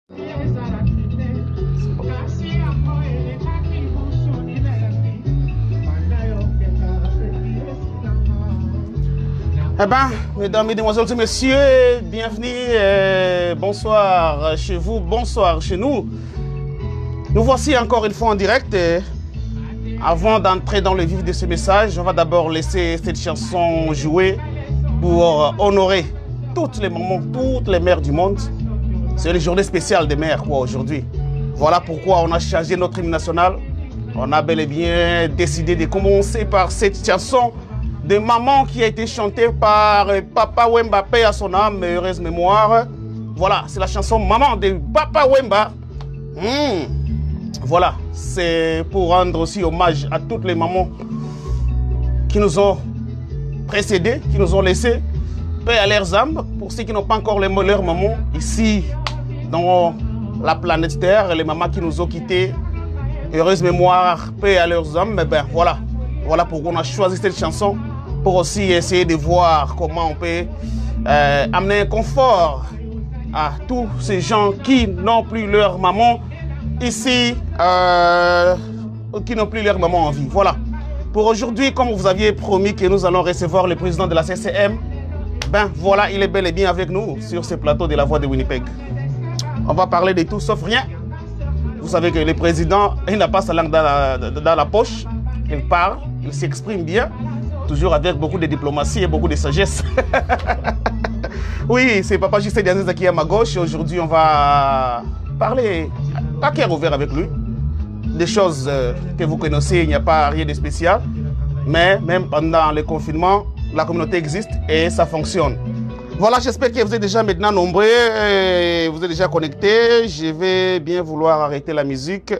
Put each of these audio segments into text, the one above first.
Eh bien, mesdames, mesdemoiselles et messieurs, bienvenue, bonsoir chez vous, bonsoir chez nous. Nous voici encore une fois en direct. Avant d'entrer dans le vif de ce message, on va d'abord laisser cette chanson jouer pour honorer toutes les mamans, toutes les mères du monde. C'est une journée spéciale des mères aujourd'hui. Voilà pourquoi on a changé notre hymne national. On a bel et bien décidé de commencer par cette chanson de maman qui a été chantée par Papa Wemba, paix à son âme, heureuse mémoire. Voilà, c'est la chanson Maman de Papa Wemba. Voilà, c'est pour rendre aussi hommage à toutes les mamans qui nous ont précédés, qui nous ont laissés. Paix à leurs âmes, pour ceux qui n'ont pas encore leur maman ici dans la planète Terre, les mamans qui nous ont quittés. Heureuse mémoire, paix à leurs âmes. Mais ben voilà, voilà pourquoi on a choisi cette chanson, pour aussi essayer de voir comment on peut amener un confort à tous ces gens qui n'ont plus leur maman ici, qui n'ont plus leur maman en vie. Voilà. Pour aujourd'hui, comme vous aviez promis que nous allons recevoir le président de la CCM, ben voilà, il est bel et bien avec nous sur ce plateau de la Voix de Winnipeg. On va parler de tout sauf rien. Vous savez que le président, il n'a pas sa langue dans la poche. Il parle, il s'exprime bien, toujours avec beaucoup de diplomatie et beaucoup de sagesse. Oui, c'est Papa J.C. Dianzeza qui est à ma gauche. Aujourd'hui, on va parler à cœur ouvert avec lui. Des choses que vous connaissez, il n'y a pas rien de spécial. Mais même pendant le confinement, la communauté existe et ça fonctionne. Voilà, j'espère que vous êtes déjà maintenant nombreux, vous êtes déjà connectés. Je vais bien vouloir arrêter la musique.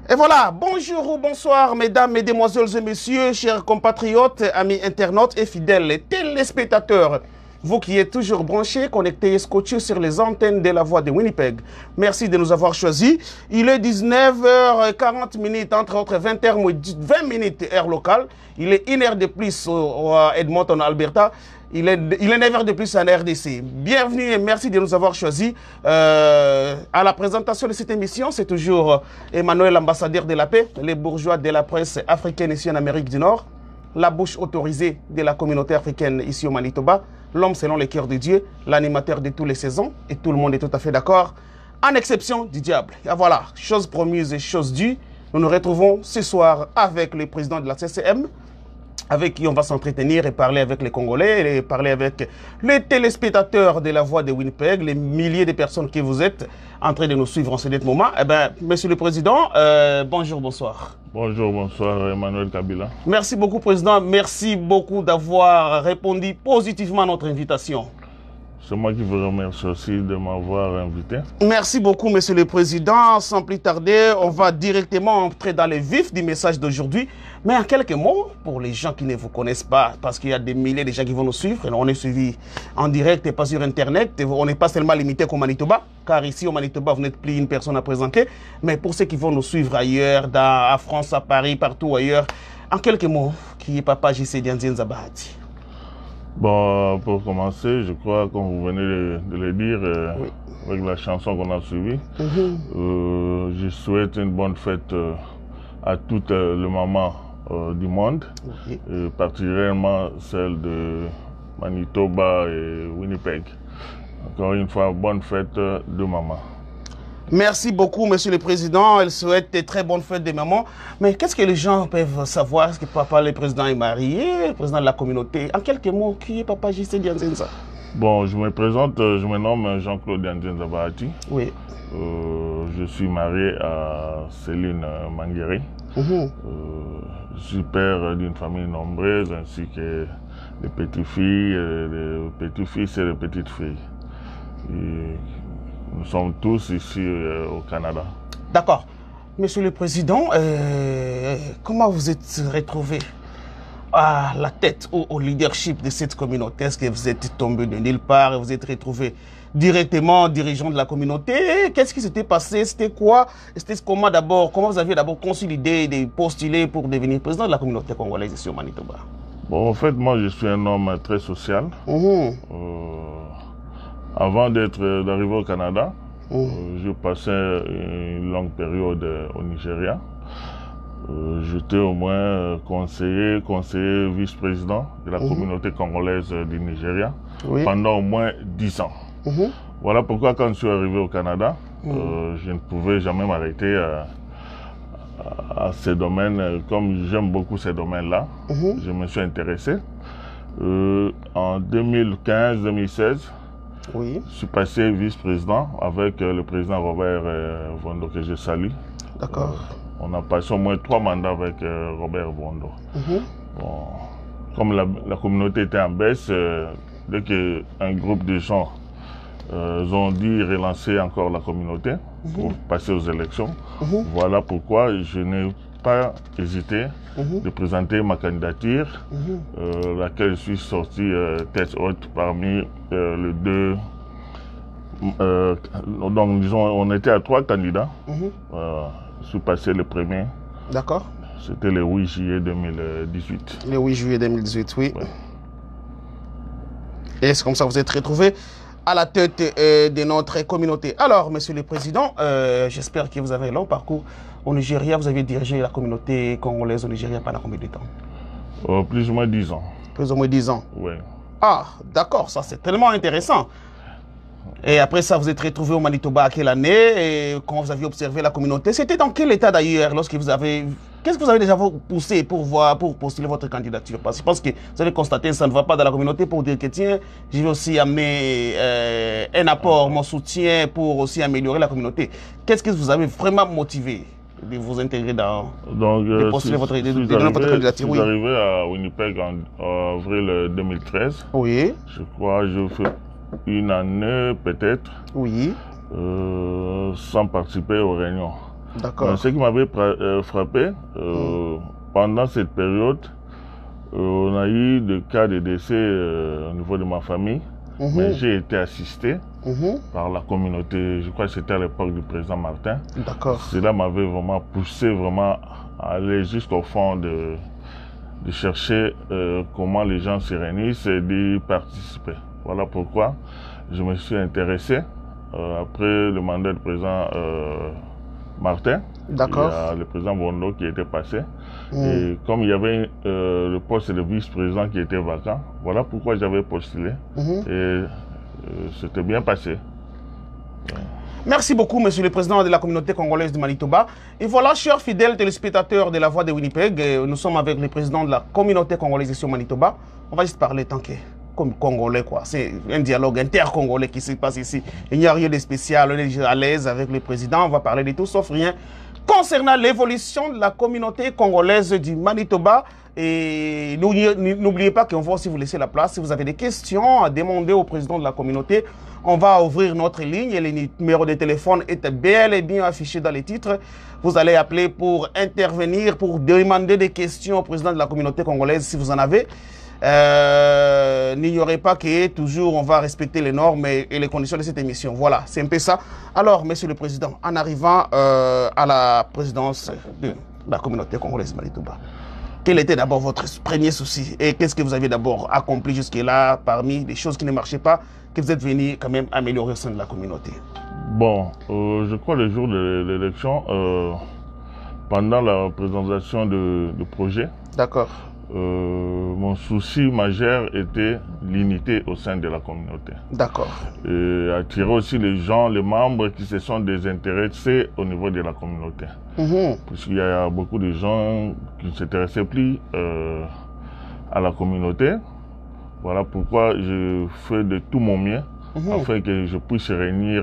Et voilà, bonjour ou bonsoir mesdames, mesdemoiselles et messieurs, chers compatriotes, amis internautes et fidèles téléspectateurs. Vous qui êtes toujours branchés, connectés et scotchés sur les antennes de la Voix de Winnipeg. Merci de nous avoir choisis. Il est 19h40 entre autres 20h, 20 minutes heure locale. Il est 1 heure de plus à Edmonton, Alberta. Il est 9 h de plus en RDC. Bienvenue et merci de nous avoir choisis. À la présentation de cette émission, c'est toujours Emmanuel, ambassadeur de la paix, les bourgeois de la presse africaine ici en Amérique du Nord, la bouche autorisée de la communauté africaine ici au Manitoba, l'homme selon le cœur de Dieu, l'animateur de toutes les saisons, et tout le monde est tout à fait d'accord, en exception du diable. Et voilà, chose promise et chose due, nous nous retrouvons ce soir avec le président de la CCM, avec qui on va s'entretenir et parler avec les Congolais, et parler avec les téléspectateurs de la Voix de Winnipeg, les milliers de personnes que vous êtes en train de nous suivre en ce moment. Eh bien, Monsieur le Président, bonjour, bonsoir. Bonjour, bonsoir Emmanuel Kabila. Merci beaucoup, Président. Merci beaucoup d'avoir répondu positivement à notre invitation. C'est moi qui vous remercie aussi de m'avoir invité. Merci beaucoup, Monsieur le Président. Sans plus tarder, on va directement entrer dans le vif du message d'aujourd'hui. Mais en quelques mots, pour les gens qui ne vous connaissent pas, parce qu'il y a des milliers de gens qui vont nous suivre, on est suivi en direct et pas sur Internet. On n'est pas seulement limité qu'au Manitoba, car ici au Manitoba, vous n'êtes plus une personne à présenter. Mais pour ceux qui vont nous suivre ailleurs, en France, à Paris, partout ailleurs, en quelques mots, qui est Papa J.C. Dianzeza Bahati? Bon, pour commencer, je crois, comme vous venez de le dire, oui, avec la chanson qu'on a suivie, je souhaite une bonne fête à toutes les mamans du monde, et particulièrement celles de Manitoba et Winnipeg. Encore une fois, bonne fête de maman. Merci beaucoup, Monsieur le Président. Elle souhaite de très bonnes fêtes des mamans. Mais qu'est-ce que les gens peuvent savoir? Est-ce que Papa, le Président, est marié, le Président de la communauté? En quelques mots, qui est Papa J.C. Dianzeza? Bon, je me présente, je me nomme Jean-Claude Dianzeza Bahati. Oui. Je suis marié à Céline Mangueri. Je suis père d'une famille nombreuse, ainsi que des petits-filles, des petits-fils et des petites-filles. Nous sommes tous ici au Canada. D'accord. Monsieur le Président, comment vous êtes retrouvé à la tête ou au leadership de cette communauté? Est-ce que vous êtes tombé de nulle part et vous êtes retrouvé directement dirigeant de la communauté? Qu'est-ce qui s'était passé? C'était quoi? C'était comment d'abord? Comment vous aviez d'abord conçu l'idée de postuler pour devenir président de la communauté congolaise ici au Manitoba? Bon, en fait, moi, je suis un homme très social. Avant d'arriver au Canada, Je passais une longue période au Nigeria. J'étais au moins conseiller, vice-président de la communauté congolaise du Nigeria pendant au moins 10 ans. Voilà pourquoi quand je suis arrivé au Canada, je ne pouvais jamais m'arrêter à ces domaines. Comme j'aime beaucoup ces domaines-là, je me suis intéressé. En 2015-2016, je suis passé vice-président avec le président Robert Vondo, que je salue. D'accord. On a passé au moins 3 mandats avec Robert Vondo. Bon, comme la communauté était en baisse, dès qu'un groupe de gens ont dit relancer encore la communauté pour passer aux élections, voilà pourquoi je n'ai pas hésité de présenter ma candidature, laquelle je suis sorti tête haute parmi les 2. Donc disons, on était à 3 candidats. Je suis passé le premier. D'accord. C'était le 8 juillet 2018. Le 8 juillet 2018, oui. Ouais. Et c'est comme ça que vous êtes retrouvé à la tête de notre communauté. Alors, Monsieur le Président, j'espère que vous avez un long parcours au Nigeria. Vous avez dirigé la communauté congolaise au Nigeria pendant combien de temps? Plus ou moins 10 ans. Plus ou moins 10 ans. Oui. Ah, d'accord, ça c'est tellement intéressant. Et après ça, vous êtes retrouvé au Manitoba à quelle année? Et quand vous aviez observé la communauté, c'était dans quel état d'ailleurs lorsque vous avez... Qu'est-ce que vous avez déjà poussé pour postuler votre candidature? Parce que je pense que vous avez constaté que ça ne va pas dans la communauté pour dire que tiens, je vais aussi amener un apport, mon soutien pour aussi améliorer la communauté. Qu'est-ce que vous avez vraiment motivé de vous intégrer dans... Donc, de postuler votre candidature? Je suis arrivé à Winnipeg en avril 2013. Oui. Je crois que je fais une année peut-être. Oui. Sans participer aux réunions. D'accord. Ce qui m'avait frappé, pendant cette période, on a eu des cas de décès au niveau de ma famille, mais j'ai été assisté par la communauté. Je crois que c'était à l'époque du président Martin. D'accord. Cela m'avait vraiment poussé à aller jusqu'au fond de chercher comment les gens se réunissent et d'y participer. Voilà pourquoi je me suis intéressé après le mandat du président Martin. D'accord. Il y a le président Vondo qui était passé. Et comme il y avait le poste de vice-président qui était vacant, voilà pourquoi j'avais postulé. Et c'était bien passé. Merci beaucoup, Monsieur le Président de la communauté congolaise du Manitoba. Et voilà, chers fidèles téléspectateurs de la Voix de Winnipeg, nous sommes avec le président de la communauté congolaise ici au Manitoba. On va juste parler tant que comme Congolais, quoi. C'est un dialogue inter-congolais qui se passe ici. Il n'y a rien de spécial, on est à l'aise avec le président, on va parler de tout sauf rien concernant l'évolution de la communauté congolaise du Manitoba. Et n'oubliez pas qu'on va aussi vous laisser la place. Si vous avez des questions à demander au président de la communauté, on va ouvrir notre ligne et le numéro de téléphone est bel et bien affiché dans les titres. Vous allez appeler pour intervenir, pour demander des questions au président de la communauté congolaise si vous en avez. N'ignorez pas que toujours on va respecter les normes et les conditions de cette émission. Voilà, c'est un peu ça. Alors, Monsieur le Président, en arrivant à la présidence de la communauté congolaise Manitoba, quel était d'abord votre premier souci et qu'est-ce que vous avez d'abord accompli jusque-là parmi les choses qui ne marchaient pas, que vous êtes venu quand même améliorer au sein de la communauté? Bon, je crois le jour de l'élection, pendant la présentation de projet, d'accord. Mon souci majeur était l'unité au sein de la communauté. D'accord. Et attirer aussi les gens, les membres qui se sont désintéressés au niveau de la communauté. Puisqu'il y a beaucoup de gens qui ne s'intéressaient plus à la communauté. Voilà pourquoi je fais de tout mon mieux afin que je puisse réunir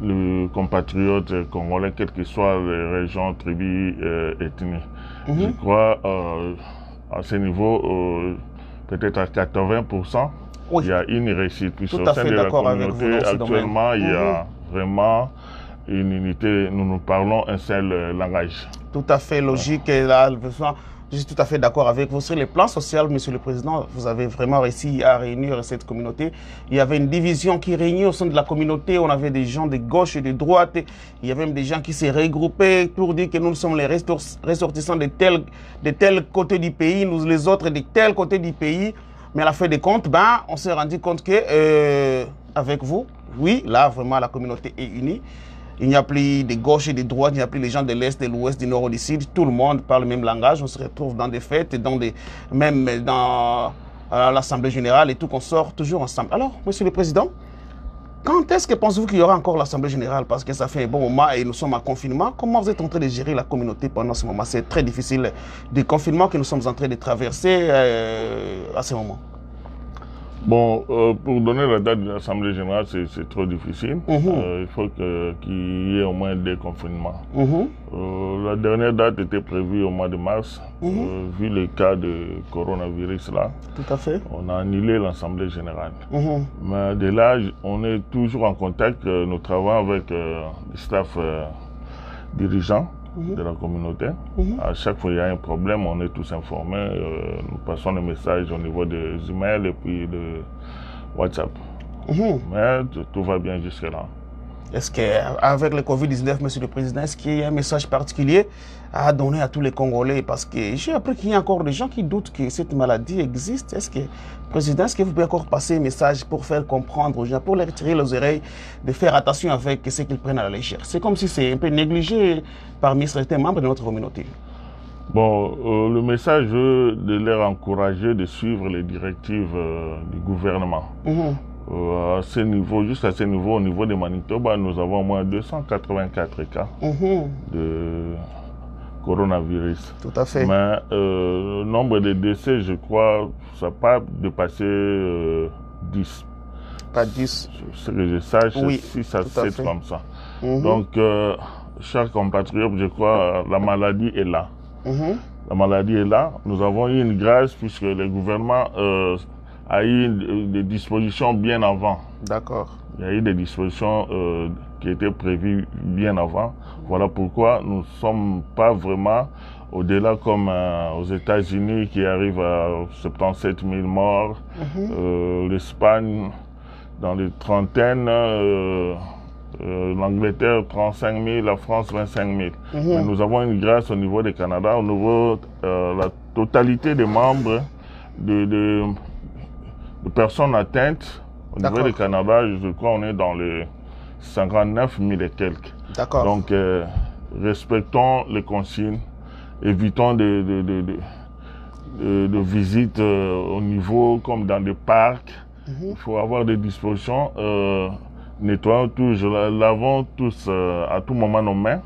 les compatriotes congolais, quelles que soient les régions, tribus, ethnies. Je crois à ce niveau, peut-être à 80%, il y a une réussite. Puisque au sein de la communauté, actuellement, il y a vraiment une unité. Nous parlons un seul langage. Tout à fait logique. Et là, je suis tout à fait d'accord avec vous. Sur le plan social, Monsieur le Président, vous avez vraiment réussi à réunir cette communauté. Il y avait une division qui réunit au sein de la communauté. On avait des gens de gauche et de droite. Il y avait même des gens qui s'est regroupés pour dire que nous sommes les ressortissants de tel côté du pays, nous les autres de tel côté du pays. Mais à la fin des comptes, ben, on s'est rendu compte que, avec vous, oui, là, vraiment, la communauté est unie. Il n'y a plus de gauche et de droite, il n'y a plus les gens de l'Est, de l'Ouest, du Nord et du Sud. Tout le monde parle le même langage. On se retrouve dans des fêtes, même dans l'Assemblée générale et tout, qu'on sort toujours ensemble. Alors, Monsieur le Président, quand est-ce que pensez-vous qu'il y aura encore l'Assemblée générale? Parce que ça fait un bon moment et nous sommes en confinement. Comment vous êtes en train de gérer la communauté pendant ce moment? C'est très difficile, le confinement que nous sommes en train de traverser à ce moment. Bon, pour donner la date de l'Assemblée générale, c'est trop difficile. Il faut qu'il y ait au moins 2 confinements. La dernière date était prévue au mois de mars. Vu le cas de coronavirus là, tout à fait. On a annulé l'Assemblée générale. Mais de là, on est toujours en contact. Nous travaillons avec le staff dirigeant de la communauté. À chaque fois qu'il y a un problème, on est tous informés. Nous passons les messages au niveau des emails et puis de WhatsApp. Mais tout va bien jusque-là. Est-ce qu'avec le Covid-19, Monsieur le Président, est-ce qu'il y a un message particulier à donner à tous les Congolais? Parce que j'ai appris qu'il y a encore des gens qui doutent que cette maladie existe. Est-ce que, Président, est-ce que vous pouvez encore passer un message pour faire comprendre aux gens, pour les retirer les oreilles, de faire attention avec ce qu'ils prennent à la légère? C'est comme si c'est un peu négligé parmi certains membres de notre communauté. Bon, le message de leur encourager de suivre les directives du gouvernement. À ce niveau, juste à ce niveau, au niveau de Manitoba, nous avons au moins 284 cas de coronavirus. Tout à fait. Mais le nombre de décès, je crois, ça n'a pas dépassé 10. Pas 10. Ce que je sache, oui, 6 à 7 comme ça. Donc, chers compatriotes, je crois, la maladie est là. La maladie est là. Nous avons eu une grâce puisque le gouvernement a eu des dispositions bien avant. D'accord. Il y a eu des dispositions qui étaient prévues bien avant. Voilà pourquoi nous ne sommes pas vraiment au-delà comme aux États-Unis qui arrivent à 77 000 morts. L'Espagne dans les trentaines, l'Angleterre 35 000, la France 25 000. Mais nous avons une grâce au niveau du Canada, au niveau de la totalité des membres de personnes atteintes. Au niveau du Canada, je crois qu'on est dans les 59 000 et quelques. D'accord. Donc, respectons les consignes, évitons de visites au niveau comme dans des parcs. Il faut avoir des dispositions. Nettoyons toujours, lavons tous à tout moment nos mains.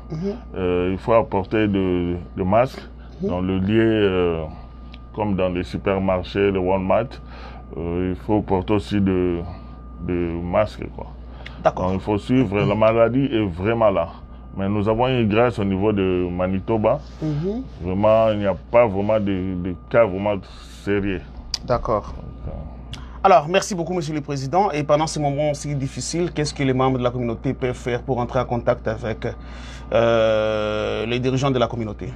Il faut apporter de masques dans le lieu, comme dans les supermarchés, le Walmart. Il faut porter aussi de masques, quoi. D'accord. Donc, il faut suivre. La maladie est vraiment là. Mais nous avons une grâce au niveau de Manitoba. Vraiment, il n'y a pas vraiment de cas vraiment sérieux. D'accord. Alors, merci beaucoup, Monsieur le Président. Et pendant ce moment si difficile, qu'est-ce que les membres de la communauté peuvent faire pour entrer en contact avec les dirigeants de la communauté?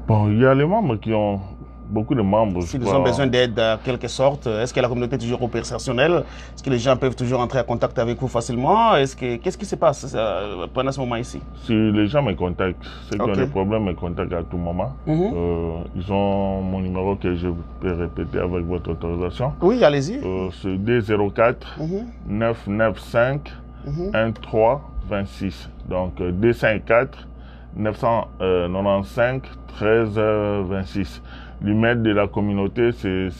Bon, il y a les membres qui ont beaucoup de membres. S'ils ont besoin d'aide en quelque sorte, est-ce que la communauté est toujours opérationnelle? Est-ce que les gens peuvent toujours entrer en contact avec vous facilement? Qu'est-ce qui se passe pendant ce moment ici? Si les gens me contactent, ceux qui ont des problèmes me contactent à tout moment. Ils ont mon numéro que je peux répéter avec votre autorisation. Oui, allez-y. C'est D04 995 1326. Donc D54 995 1326. L'email de la communauté, c'est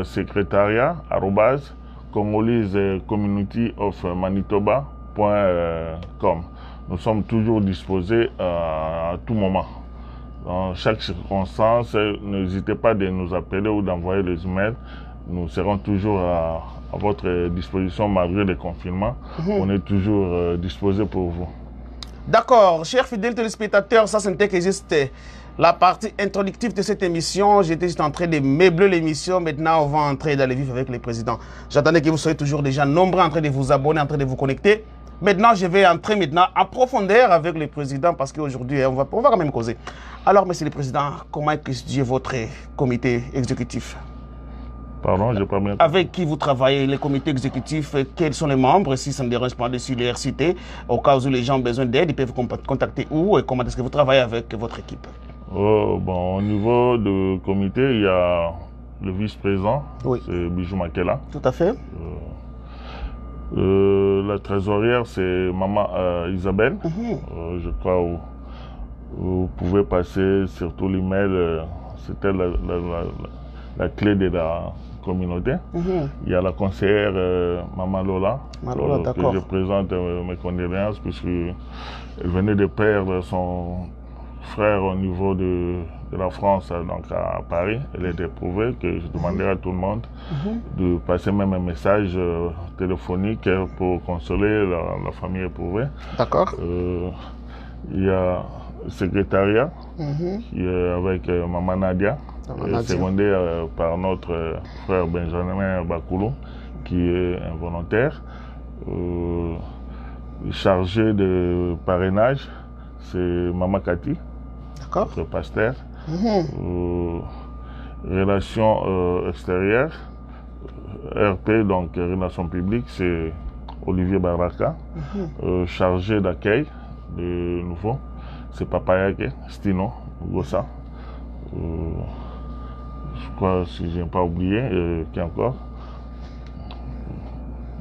secretariat@congolese-community-of-manitoba.com. Nous sommes toujours disposés à tout moment. Dans chaque circonstance, n'hésitez pas de nous appeler ou d'envoyer les emails. Nous serons toujours à votre disposition malgré le confinement. On est toujours disposés pour vous. D'accord, chers fidèles téléspectateurs, ça c'était que juste la partie introductive de cette émission. J'étais juste en train de meubler l'émission. Maintenant, on va entrer dans le vif avec le président. J'attendais que vous soyez toujours déjà nombreux en train de vous abonner, en train de vous connecter. Maintenant, je vais entrer maintenant en profondeur avec le président parce qu'aujourd'hui, on va quand même causer. Alors, monsieur le président, comment est constitué votre comité exécutif? Pardon, je pas bien. Avec qui vous travaillez, les comités exécutifs, quels sont les membres, si ça ne dérange pas de les citer, au cas où les gens ont besoin d'aide, ils peuvent vous contacter où et comment est-ce que vous travaillez avec votre équipe? Bon, au niveau du comité, il y a le vice-président, Oui. c'est Bijou Makela. Tout à fait. La trésorière, c'est Maman Isabelle. Je crois vous pouvez passer sur tout l'email. C'était la clé de la communauté. Il y a la conseillère Maman Lola, que je présente mes condoléances puisqu'elle venait de perdre son frère au niveau de la France, donc à Paris. Elle est éprouvée, que je demanderai à tout le monde de passer même un message téléphonique pour consoler la famille éprouvée. D'accord. Il y a le secrétariat qui est avec Maman Nadia, secondé par notre frère Benjamin Bakoulou, qui est un volontaire. Chargé de parrainage, c'est Maman Cathy, notre pasteur. Relations extérieures, RP, donc relations publiques, c'est Olivier Baraka. Chargé d'accueil, de nouveau, c'est Papayake, Stino Gossa. Je crois, si je n'ai pas oublié, qui encore.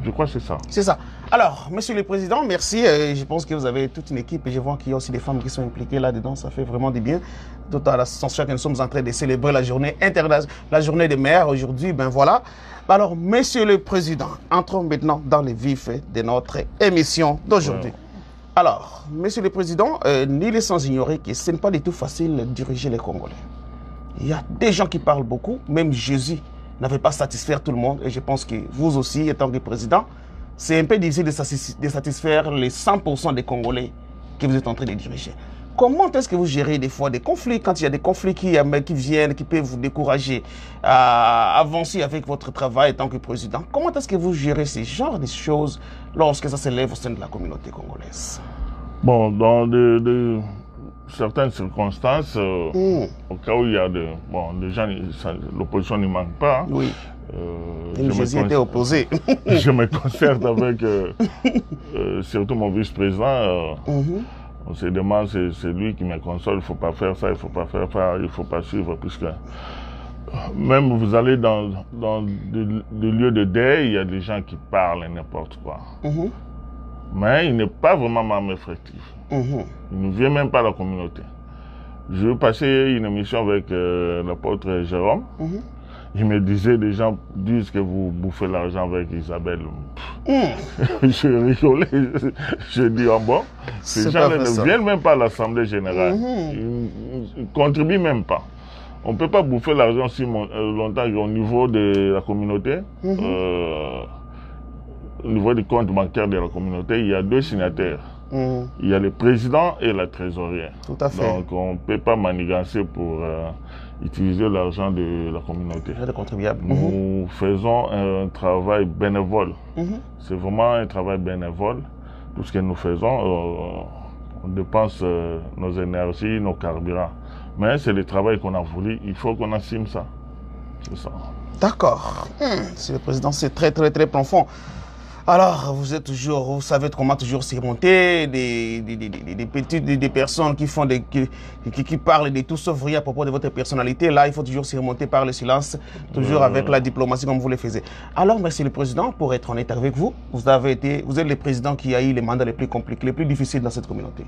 Je crois que c'est ça. C'est ça. Alors, Monsieur le Président, merci. Je pense que vous avez toute une équipe et je vois qu'il y a aussi des femmes qui sont impliquées là-dedans. Ça fait vraiment du bien. Tout à la sensation que nous sommes en train de célébrer la journée internationale, la journée des mères aujourd'hui. Ben voilà. Alors, Monsieur le Président, entrons maintenant dans les vifs de notre émission d'aujourd'hui. Ouais. Alors, Monsieur le Président, nul est sans ignorer que ce n'est pas du tout facile de diriger les Congolais. Il y a des gens qui parlent beaucoup, même Jésus n'avait pas satisfaire tout le monde. Et je pense que vous aussi, étant que président, c'est un peu difficile de satisfaire les 100% des Congolais que vous êtes en train de diriger. Comment est-ce que vous gérez des fois des conflits, quand il y a des conflits qui viennent, qui peuvent vous décourager à avancer avec votre travail en tant que président? Comment est-ce que vous gérez ces genres de choses lorsque ça s'élève au sein de la communauté congolaise? Bon, dans certaines circonstances, au cas où il y a des gens, l'opposition ne manque pas. Hein. Oui. Jésus était opposé. Je me concerte avec surtout mon vice-président. On se demande, c'est lui qui me console, il ne faut pas faire ça, il ne faut pas faire ça, il ne faut pas suivre, puisque même vous allez dans des lieux de deuil, il y a des gens qui parlent n'importe quoi. Mais il n'est pas vraiment membre effectif. Il ne vient même pas à la communauté. Je vais passer une émission avec l'apôtre Jérôme. Il me disait, des gens disent que vous bouffez l'argent avec Isabelle. Je rigolais. Je dis, oh bon, ces gens ne viennent même pas à l'Assemblée générale. Ils ne contribuent même pas. On ne peut pas bouffer l'argent si longtemps au niveau de la communauté. Au niveau du compte bancaire de la communauté, il y a deux signataires. Il y a le président et la trésorière. Tout à fait. Donc on ne peut pas manigancer pour utiliser l'argent de la communauté. Les contribuables. Nous faisons un travail bénévole. C'est vraiment un travail bénévole. Tout ce que nous faisons, on dépense nos énergies, nos carburants. Mais c'est le travail qu'on a voulu. Il faut qu'on assume ça. C'est ça. D'accord. C'est le président, c'est très, très, très profond. Alors, vous êtes toujours, vous savez comment toujours surmonter des personnes qui font qui parlent de tout sauf rien à propos de votre personnalité. Là, il faut toujours surmonter par le silence, toujours avec la diplomatie comme vous le faisiez. Alors, Monsieur le Président, pour être honnête avec vous, vous êtes le président qui a eu les mandats les plus compliqués, les plus difficiles dans cette communauté.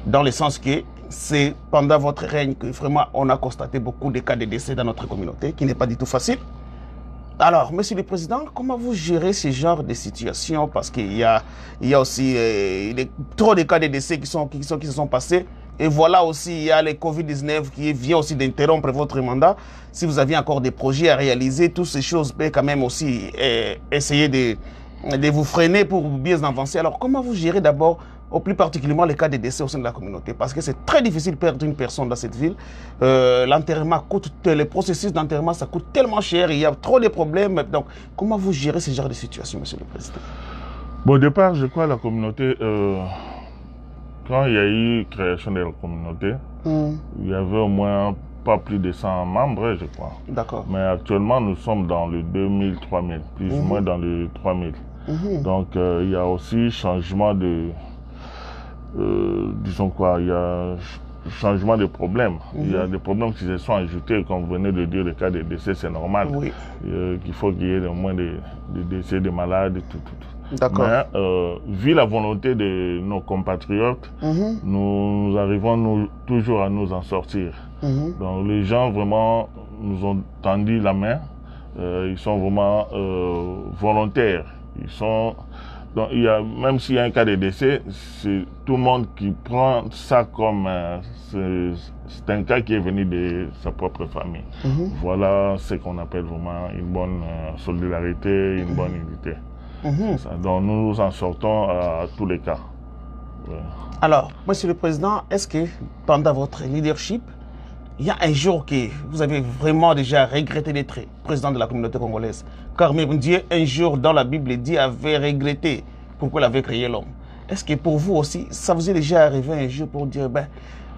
Dans le sens que c'est pendant votre règne que vraiment on a constaté beaucoup de cas de décès dans notre communauté, qui n'est pas du tout facile. Alors, Monsieur le Président, comment vous gérez ce genre de situation? Parce qu'il y a aussi trop de cas de décès qui se sont passés. Et voilà aussi, il y a le Covid-19 qui vient aussi d'interrompre votre mandat. Si vous aviez encore des projets à réaliser, toutes ces choses peuvent quand même aussi essayer de vous freiner pour bien avancer. Alors, comment vous gérez d'abord, au plus particulièrement les cas de décès au sein de la communauté? Parce que c'est très difficile de perdre une personne dans cette ville. L'enterrement coûte, le processus d'enterrement, ça coûte tellement cher, il y a trop de problèmes. Donc, comment vous gérez ce genre de situation, Monsieur le Président? Bon, au départ, je crois la communauté, quand il y a eu création de la communauté, il y avait au moins pas plus de 100 membres, je crois. D'accord. Mais actuellement, nous sommes dans le 2000-3000, plus ou moins dans le 3000. Donc, il y a aussi changement de... disons quoi, il y a changement de problème. Il y a des problèmes qui se sont ajoutés, comme vous venez de dire, le cas des décès, c'est normal. Oui. Qu'il faut qu'il y ait au moins des décès de malades, tout. D'accord. Mais vu la volonté de nos compatriotes, nous arrivons toujours à nous en sortir. Donc les gens vraiment nous ont tendu la main. Ils sont vraiment volontaires. Donc, même s'il y a un cas de décès, c'est tout le monde qui prend ça comme c'est un cas qui est venu de sa propre famille. Voilà ce qu'on appelle vraiment une bonne solidarité, une bonne unité. Donc nous nous en sortons à tous les cas. Ouais. Alors, Monsieur le Président, est-ce que pendant votre leadership, il y a un jour que vous avez vraiment déjà regretté d'être président de la communauté congolaise? Car même Dieu, un jour dans la Bible, Dieu avait regretté pourquoi il avait créé l'homme. Est-ce que pour vous aussi, ça vous est déjà arrivé un jour pour dire, ben,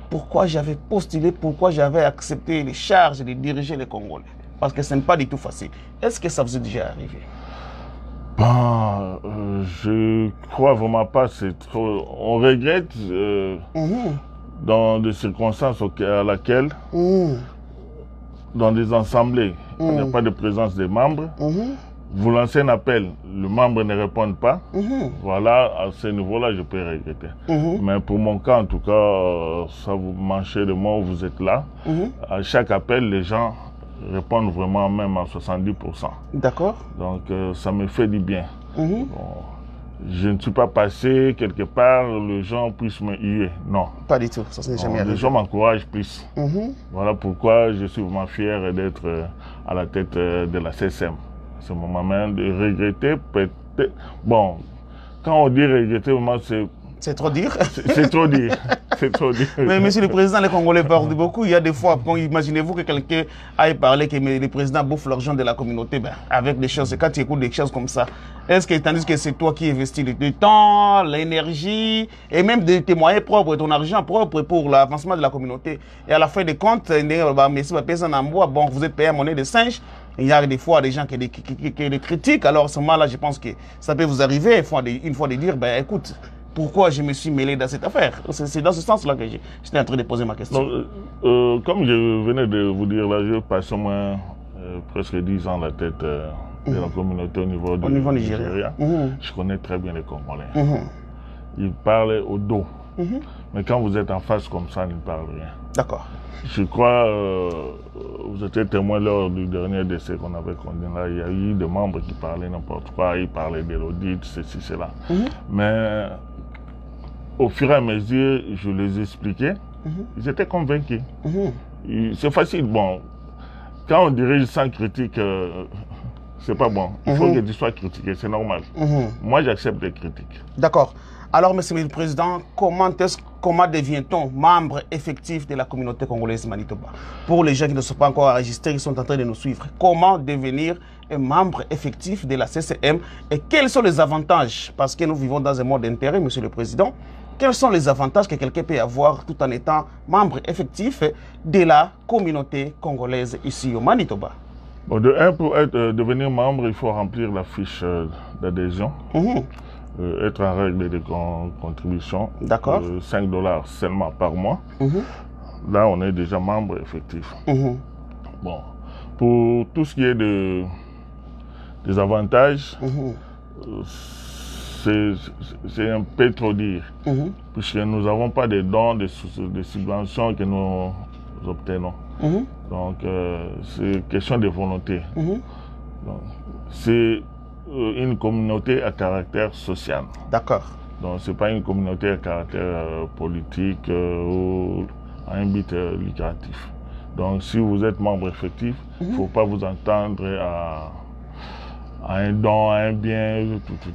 pourquoi j'avais postulé, pourquoi j'avais accepté les charges de diriger les Congolais? Parce que ce n'est pas du tout facile. Est-ce que ça vous est déjà arrivé? Je crois vraiment pas. On regrette dans des circonstances à laquelle, dans des assemblées, il n'y a pas de présence des membres. Vous lancez un appel, le membre ne répond pas. Voilà, à ce niveau-là, je peux regretter. Mais pour mon cas, en tout cas, ça vous manchez de moi, vous êtes là. À chaque appel, les gens répondent vraiment même à 70%. D'accord. Donc, ça me fait du bien. Bon, je ne suis pas passé quelque part, les gens puissent me huer. Non. Pas du tout, ça n'est jamais arrivé. Les gens m'encouragent plus. Voilà pourquoi je suis vraiment fier d'être à la tête de la CSM. C'est mon moment de regretter, peut-être. Bon, quand on dit regretter, vraiment, c'est... C'est trop dire. C'est trop dire. C'est trop dire. Mais Monsieur le Président, les Congolais parlent beaucoup. Il y a des fois, imaginez-vous que quelqu'un aille parler que le président bouffe l'argent de la communauté, ben, avec des choses, quand tu écoutes des choses comme ça, est-ce que, tandis que c'est toi qui investis le temps, l'énergie, et même tes moyens propres, ton argent propre pour l'avancement de la communauté, et à la fin des comptes, bon, vous êtes payé à monnaie de singe. Il y a des fois des gens qui les critiquent, alors à ce moment-là, je pense que ça peut vous arriver une fois de dire, ben écoute, pourquoi je me suis mêlé dans cette affaire? C'est dans ce sens-là que j'étais en train de poser ma question. Donc, comme je venais de vous dire, là, je passe au moins presque 10 ans à la tête de la communauté au niveau du Nigeria. Je connais très bien les Congolais. Ils parlent au dos. Mais quand vous êtes en face comme ça, ils ne parlent rien. D'accord. Je crois, vous étiez témoin lors du dernier décès qu'on avait connu là, il y a eu des membres qui parlaient n'importe quoi, ils parlaient de l'audit, ceci, cela. Mais au fur et à mesure, je les expliquais, ils étaient convaincus. C'est facile, bon, quand on dirige sans critique, c'est pas bon. Il faut que tu sois critiqué, c'est normal. Moi, j'accepte les critiques. D'accord. Alors, Monsieur le Président, comment devient-on membre effectif de la communauté congolaise Manitoba? Pour les gens qui ne sont pas encore enregistrés, qui sont en train de nous suivre, comment devenir un membre effectif de la CCM et quels sont les avantages? Parce que nous vivons dans un monde d'intérêt, Monsieur le Président. Quels sont les avantages que quelqu'un peut avoir tout en étant membre effectif de la communauté congolaise ici au Manitoba? Bon, de un, pour devenir membre, il faut remplir la fiche d'adhésion. Être en règle de contribution. D'accord. 5 $ seulement par mois. Là, on est déjà membre effectif. Bon, pour tout ce qui est des avantages, c'est un peu trop dire. Puisque nous n'avons pas de dons, de subventions que nous obtenons. Donc, c'est question de volonté. C'est une communauté à caractère social. D'accord. Donc, ce n'est pas une communauté à caractère politique ou à un but lucratif. Donc, si vous êtes membre effectif, il ne faut pas vous entendre à un don, à un bien,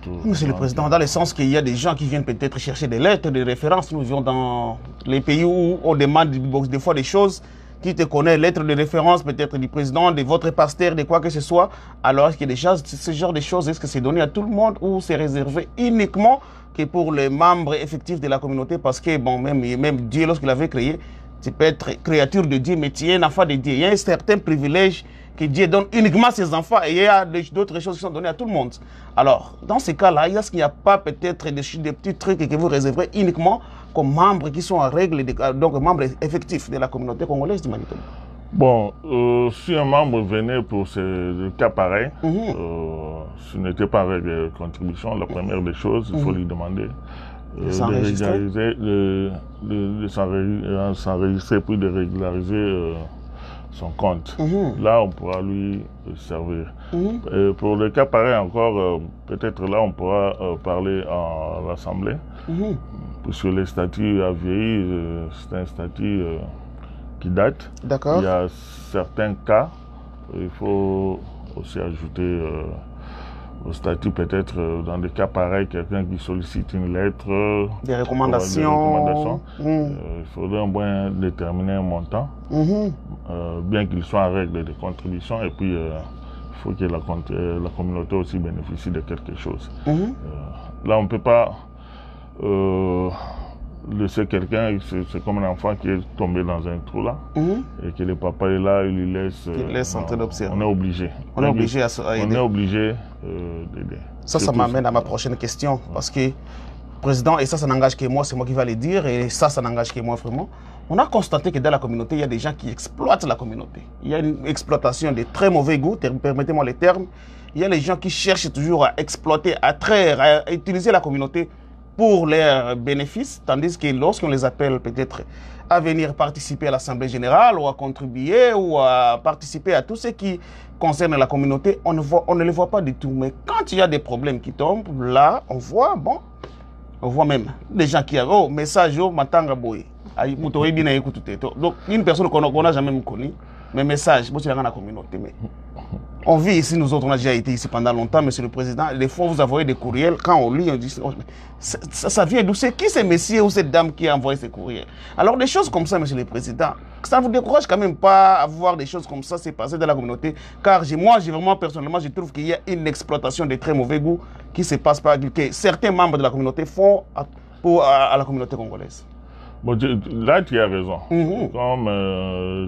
tout. Monsieur le Président, dans le sens qu'il y a des gens qui viennent peut-être chercher des lettres de référence. Nous vivons dans les pays où on demande des fois des choses. Qui te connaît, lettre de référence peut-être du président, de votre pasteur, de quoi que ce soit. Alors, qu'il y a déjà ce genre de choses, est-ce que c'est donné à tout le monde ou c'est réservé uniquement que pour les membres effectifs de la communauté? Parce que, bon, même Dieu, lorsqu'il avait créé, tu peux être créature de Dieu, mais tu es un enfant de Dieu. Il y a un certain privilège que Dieu donne uniquement à ses enfants et il y a d'autres choses qui sont données à tout le monde. Alors, dans ces cas-là, est-ce qu'il n'y a pas peut-être des petits trucs que vous réserverez uniquement comme membres qui sont en règle, donc membres effectifs de la communauté congolaise du Manitoba? Bon, si un membre venait pour ce cas pareil, ce n'était pas avec des contributions, la première des choses, il faut lui demander de s'enregistrer puis de régulariser son compte. Là, on pourra lui servir. Pour le cas pareil encore, peut-être là, on pourra parler à l'Assemblée, puisque les statuts a vieilli, c'est un statut qui date. D'accord. Il y a certains cas, il faut aussi ajouter au statut peut-être dans des cas pareils, quelqu'un qui sollicite une lettre, des recommandations. Il faudrait au moins déterminer un montant, bien qu'il soit en règle de contribution, et puis il faut que la communauté aussi bénéficie de quelque chose. Là, on ne peut pas laisser quelqu'un, c'est comme un enfant qui est tombé dans un trou là, et que le papa est là, il lui laisse en train d'observer. On est obligé. On est obligé à aider. On est obligé d'aider. Ça m'amène à ma prochaine question, parce que, Président, et ça n'engage que moi, c'est moi qui vais le dire, et ça n'engage que moi vraiment. On a constaté que dans la communauté, il y a des gens qui exploitent la communauté. Il y a une exploitation de très mauvais goût, permettez-moi les termes. Il y a les gens qui cherchent toujours à exploiter, à traire, à utiliser la communauté pour leurs bénéfices, tandis que lorsqu'on les appelle peut-être à venir participer à l'Assemblée générale ou à contribuer ou à participer à tout ce qui concerne la communauté, on ne les voit pas du tout. Mais quand il y a des problèmes qui tombent, là, on voit même des gens qui ont oh, message, oh, matanga boy. Donc, une personne qu'on n'a jamais connue, mais message, c'est dans la communauté. Mais on vit ici, nous autres, on a déjà été ici pendant longtemps, Monsieur le Président. Des fois, vous envoyez des courriels, quand on lit, on dit oh, ça vient d'où? C'est qui ce monsieur ou cette dame qui a envoyé ces courriels? Alors, des choses comme ça, Monsieur le Président, ça ne vous décourage quand même pas à voir des choses comme ça se passer dans la communauté? Car vraiment, personnellement, je trouve qu'il y a une exploitation de très mauvais goût qui se passe par que certains membres de la communauté font à la communauté congolaise. Bon, là, tu as raison. Comme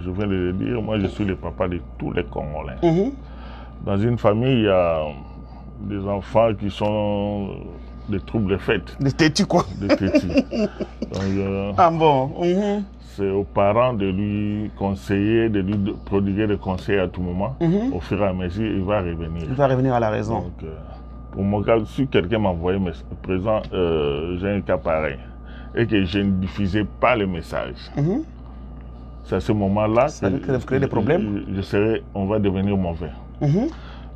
je viens de le dire, moi, je suis le papa de tous les Congolais. Dans une famille, il y a des enfants qui sont des troubles de fête. Des têtus, quoi. Des têtus. Donc, ah bon c'est aux parents de lui conseiller, de lui prodiguer des conseils à tout moment. Au fur et à mesure, il va revenir. Il va revenir à la raison. Donc, pour mon cas, si quelqu'un m'a envoyé présent, j'ai un cas pareil, et que je ne diffusais pas le message. C'est à ce moment-là que vous créez des problèmes. On va devenir mauvais.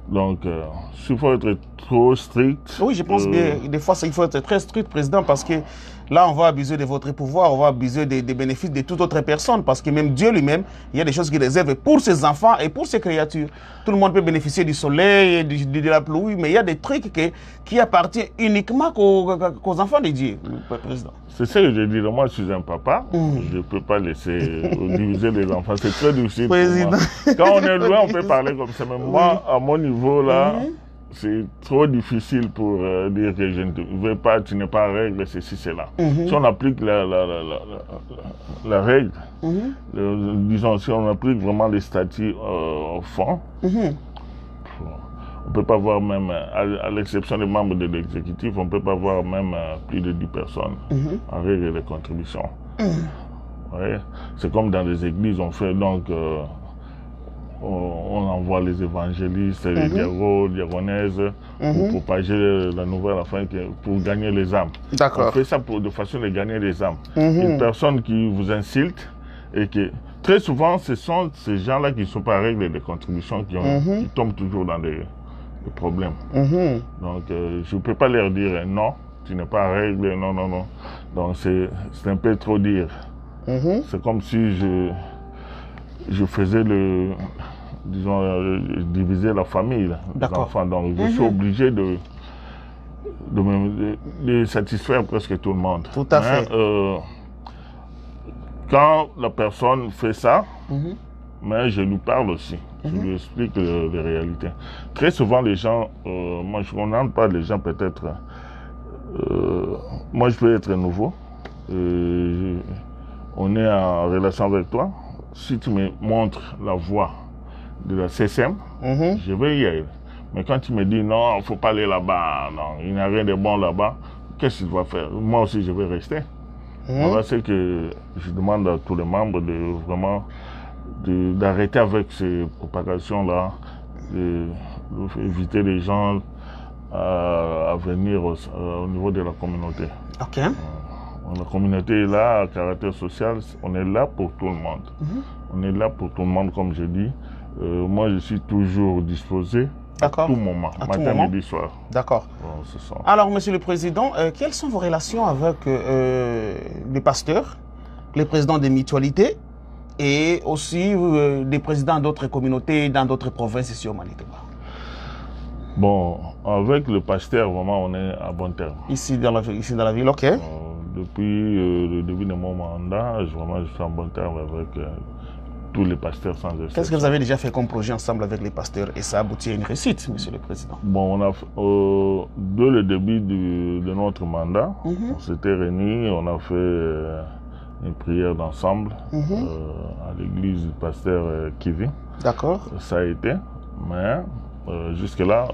Donc, il faut être trop strict. Oui, je pense bien. Des fois, il faut être très strict, Président, parce que là, on va abuser de votre pouvoir, on va abuser des bénéfices de toute autre personne, parce que même Dieu lui-même, il y a des choses qu'il réserve pour ses enfants et pour ses créatures. Tout le monde peut bénéficier du soleil, de la pluie, mais il y a des trucs qui appartiennent uniquement qu'aux enfants de Dieu, Président. C'est ça que je dis. Moi, je suis un papa. Je ne peux pas laisser diviser les enfants. C'est très difficile pour moi. Quand on est loin, on peut parler comme ça. Mais moi, à mon niveau, là, c'est trop difficile pour dire que je ne veux pas, tu n'es pas en règle, ceci, cela. Si on applique la règle, disons, si on applique vraiment les statuts au fond, on ne peut pas voir même, à l'exception des membres de l'exécutif, on ne peut pas voir même plus de 10 personnes en règle de contribution. Ouais. C'est comme dans les églises, on fait donc, on envoie les évangélistes, les diaconaises, pour propager la nouvelle afin pour gagner les âmes. On fait ça de façon de gagner les âmes. Une personne qui vous insulte et que très souvent, ce sont ces gens-là qui ne sont pas en règle de contribution qui tombent toujours dans des problèmes. Donc, je ne peux pas leur dire non, tu n'es pas en règle, non, non, non. Donc, c'est un peu trop dire. C'est comme si je faisais diviser la famille, les enfants. Donc, je suis obligé de satisfaire presque tout le monde. Tout à fait. Quand la personne fait ça, mais je lui parle aussi. Je lui explique les réalités. Très souvent, les gens, moi je ne connais pas les gens peut-être. Moi je peux être nouveau. On est en relation avec toi. Si tu me montres la voie de la CCM, je vais y aller. Mais quand il me dit non, il ne faut pas aller là-bas, non, il n'y a rien de bon là-bas, qu'est-ce qu'il va faire? Moi aussi, je vais rester. Voilà ce que je demande à tous les membres de vraiment d'arrêter avec ces propagations-là, d'éviter les gens à venir au niveau de la communauté. Ok. La communauté est là, à caractère social, on est là pour tout le monde. On est là pour tout le monde, comme je dis. Moi, je suis toujours disposé à tout moment, matin, midi, soir. D'accord. Bon, alors, Monsieur le Président, quelles sont vos relations avec les pasteurs, les présidents des mutualités et aussi des présidents d'autres communautés dans d'autres provinces ici au Manitoba? Bon, avec le pasteur, vraiment, on est à bon terme. Ici dans la ville, ok. Depuis le début de mon mandat, vraiment, je suis en bon terme avec tous les pasteurs sans exception. Qu'est-ce que vous avez déjà fait comme projet ensemble avec les pasteurs et ça aboutit à une réussite, Monsieur le Président? Bon, on a, dès le début de notre mandat, on s'était réunis, on a fait une prière d'ensemble à l'église du pasteur Kivi. D'accord. Ça a été, mais jusque-là,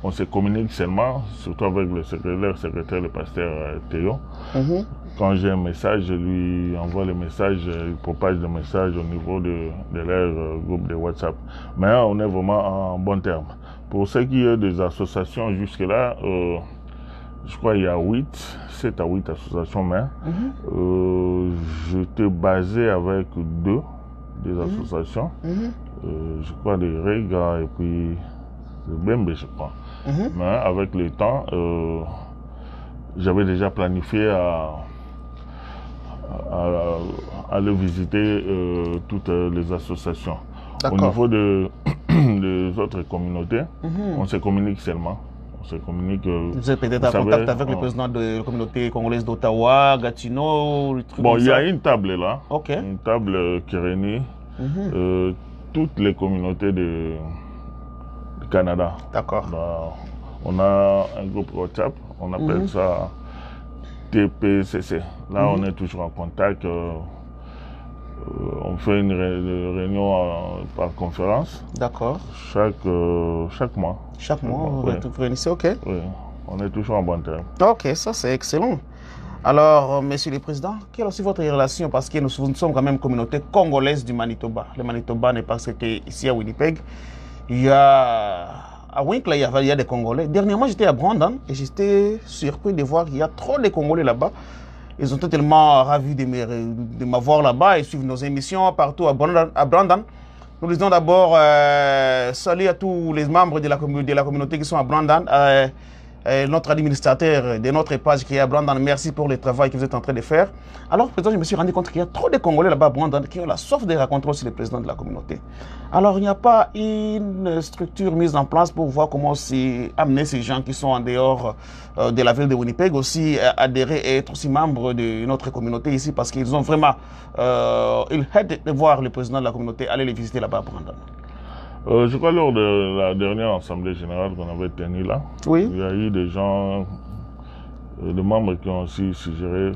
on se communique seulement, surtout avec le secrétaire, le pasteur Théo. Quand j'ai un message, je lui envoie le message, il propage le message au niveau de leur groupe de WhatsApp. Mais on est vraiment en bon terme. Pour ce qui est des associations, jusque-là, je crois qu'il y a 7 à 8 associations, mais j'étais basé avec 2 des associations. Je crois des Rega et puis le Bembe, je crois. Mais avec le temps, j'avais déjà planifié à aller visiter toutes les associations. Au niveau des autres communautés, on se communique seulement. On se communique. Vous êtes peut-être en contact avec le président de la communauté congolaise d'Ottawa, Gatineau, le truc. Bon, il y a une table là. Ok. Une table qui réunit toutes les communautés du Canada. D'accord. On a un groupe WhatsApp, on appelle ça TPCC. Là, on est toujours en contact. On fait une réunion par conférence. D'accord. Chaque mois. Chaque mois, vous réunissez, ok. Oui, on est toujours en bon terme. Ok, ça c'est excellent. Alors, Monsieur le Président, quelle est aussi votre relation? Parce que nous sommes quand même communauté congolaise du Manitoba. Le Manitoba n'est pas qu'ici à Winnipeg. Il y a à Winkler, il y a des Congolais. Dernièrement, j'étais à Brandon et j'étais surpris de voir qu'il y a trop de Congolais là-bas. Ils ont tellement ravis de m'avoir là-bas et suivre nos émissions partout à Brandon. Nous disons d'abord salut à tous les membres de la communauté qui sont à Brandon. Notre administrateur de notre page qui est à Brandon, merci pour le travail que vous êtes en train de faire. Alors, président, je me suis rendu compte qu'il y a trop de Congolais là-bas à Brandon qui ont la soif de rencontrer aussi le président de la communauté. Alors, il n'y a pas une structure mise en place pour voir comment amener ces gens qui sont en dehors de la ville de Winnipeg aussi adhérer et être aussi membres de notre communauté ici parce qu'ils ont vraiment, ils aident de voir le président de la communauté aller les visiter là-bas à Brandon. Je crois lors de la dernière assemblée générale qu'on avait tenue là, il y a eu des gens, des membres qui ont aussi suggéré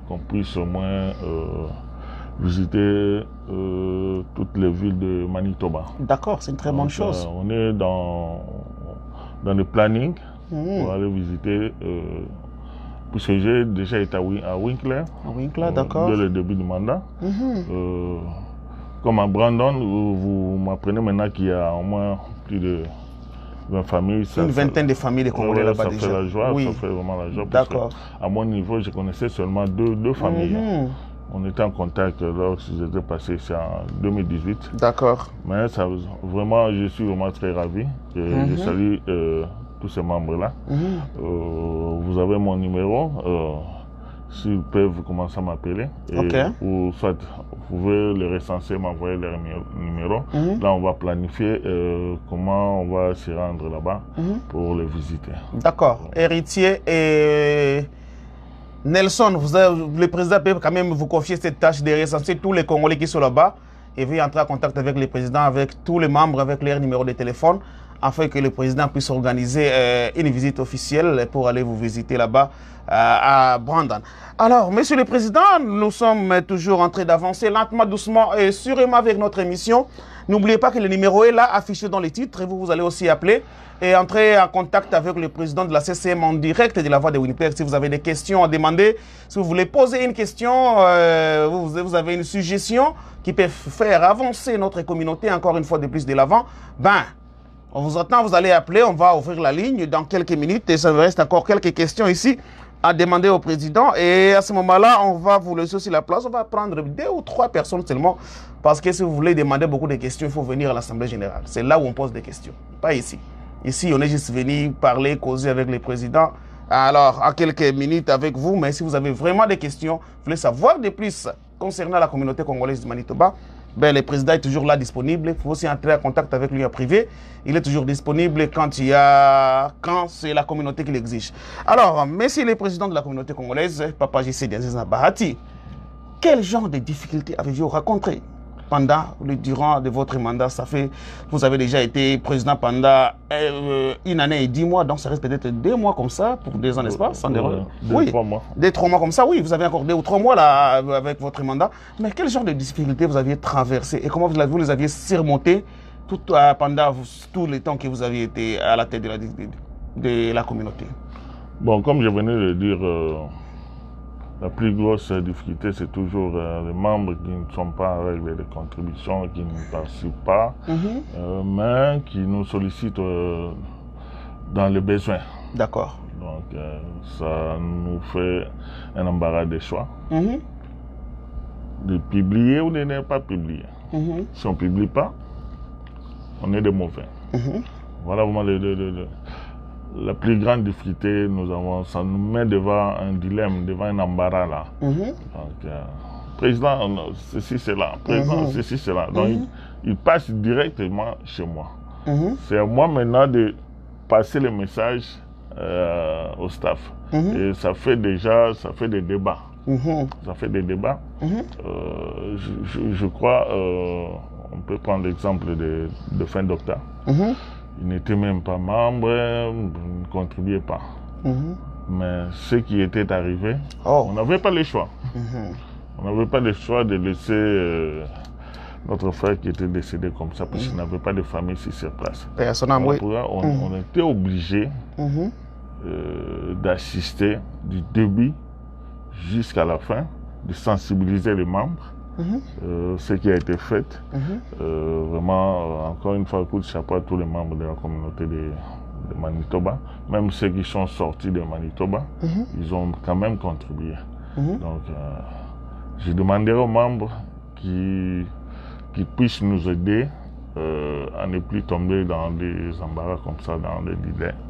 qu'on puisse au moins visiter toutes les villes de Manitoba. D'accord, c'est une très bonne chose. On est dans le planning pour aller visiter, puisque j'ai déjà été à Winkler. À Winkler, d'accord. Dès le début du mandat. Comme à Brandon, vous m'apprenez maintenant qu'il y a au moins plus de 20 familles. Une vingtaine de familles de Congolais là-bas déjà. Ça fait la joie, ça fait vraiment la joie. D'accord. À mon niveau, je connaissais seulement deux familles. On était en contact lorsque j'étais passé ici en 2018. D'accord. Mais ça, vraiment, je suis vraiment très ravi. Je salue tous ces membres-là. Vous avez mon numéro. S'ils peuvent commencer à m'appeler, ou soit vous pouvez les recenser, m'envoyer leur numéro. Là, on va planifier comment on va s'y rendre là-bas pour les visiter. D'accord. Héritier et Nelson, le président peut quand même vous confier cette tâche de recenser tous les Congolais qui sont là-bas et veuillez entrer en contact avec le président, avec tous les membres, avec leur numéro de téléphone, afin que le président puisse organiser une visite officielle pour aller vous visiter là-bas à Brandon. Alors, Monsieur le Président, nous sommes toujours en train d'avancer lentement, doucement et sûrement avec notre émission. N'oubliez pas que le numéro est là, affiché dans les titres, et vous allez aussi appeler et entrer en contact avec le président de la CCM en direct de la Voix de Winnipeg. Si vous avez des questions à demander, si vous voulez poser une question, vous avez une suggestion qui peut faire avancer notre communauté encore une fois de plus de l'avant, ben, on vous attend, vous allez appeler, on va ouvrir la ligne dans quelques minutes et ça me reste encore quelques questions ici à demander au président. Et à ce moment-là, on va vous laisser aussi la place. On va prendre 2 ou 3 personnes seulement parce que si vous voulez demander beaucoup de questions, il faut venir à l'Assemblée générale. C'est là où on pose des questions, pas ici. Ici, on est juste venu parler, causer avec le président. Alors, à quelques minutes avec vous, mais si vous avez vraiment des questions, vous voulez savoir de plus concernant la communauté congolaise du Manitoba, ben, le président est toujours là disponible. Il faut aussi entrer en contact avec lui en privé. Il est toujours disponible quand c'est la communauté qui l'exige. Alors, monsieur le président de la communauté congolaise, Papa J.C. Diazeza Bahati, quel genre de difficultés avez-vous rencontré durant de votre mandat? Vous avez déjà été président pendant 1 année et 10 mois, donc ça reste peut-être 2 mois comme ça, pour 2 ans, n'est-ce pas? Oui, 3 mois. 2-3 mois comme ça, oui, vous avez encore 2 ou 3 mois là avec votre mandat. Mais quel genre de difficultés vous aviez traversé et comment vous les aviez surmonté pendant tout le temps que vous aviez été à la tête de la communauté? Bon, comme je venais de dire, la plus grosse difficulté, c'est toujours les membres qui ne sont pas en règle de contribution, qui ne participent pas, mais qui nous sollicitent dans les besoins. D'accord. Donc, ça nous fait un embarras de choix. De publier ou de ne pas publier. Si on ne publie pas, on est des mauvais. Voilà vraiment la plus grande difficulté nous avons, ça nous met devant un dilemme, devant un embarras là. Donc, président, ceci, cela, président, ceci, cela. Donc, il passe directement chez moi. C'est à moi maintenant de passer le message au staff. Et ça fait des débats. Ça fait des débats. Je crois, on peut prendre l'exemple de fin d'octobre. Il n'était même pas membre, ne contribuait pas. Mais ce qui était arrivé, on n'avait pas le choix. On n'avait pas le choix de laisser notre frère qui était décédé comme ça, parce qu'il n'avait pas de famille ici sur place. On était obligé d'assister du début jusqu'à la fin, de sensibiliser les membres. Ce qui a été fait, vraiment, encore une fois, coup de chapeau à tous les membres de la communauté de Manitoba, même ceux qui sont sortis de Manitoba, ils ont quand même contribué. Donc, je demanderai aux membres qui puissent nous aider à ne plus tomber dans des embarras comme ça, dans des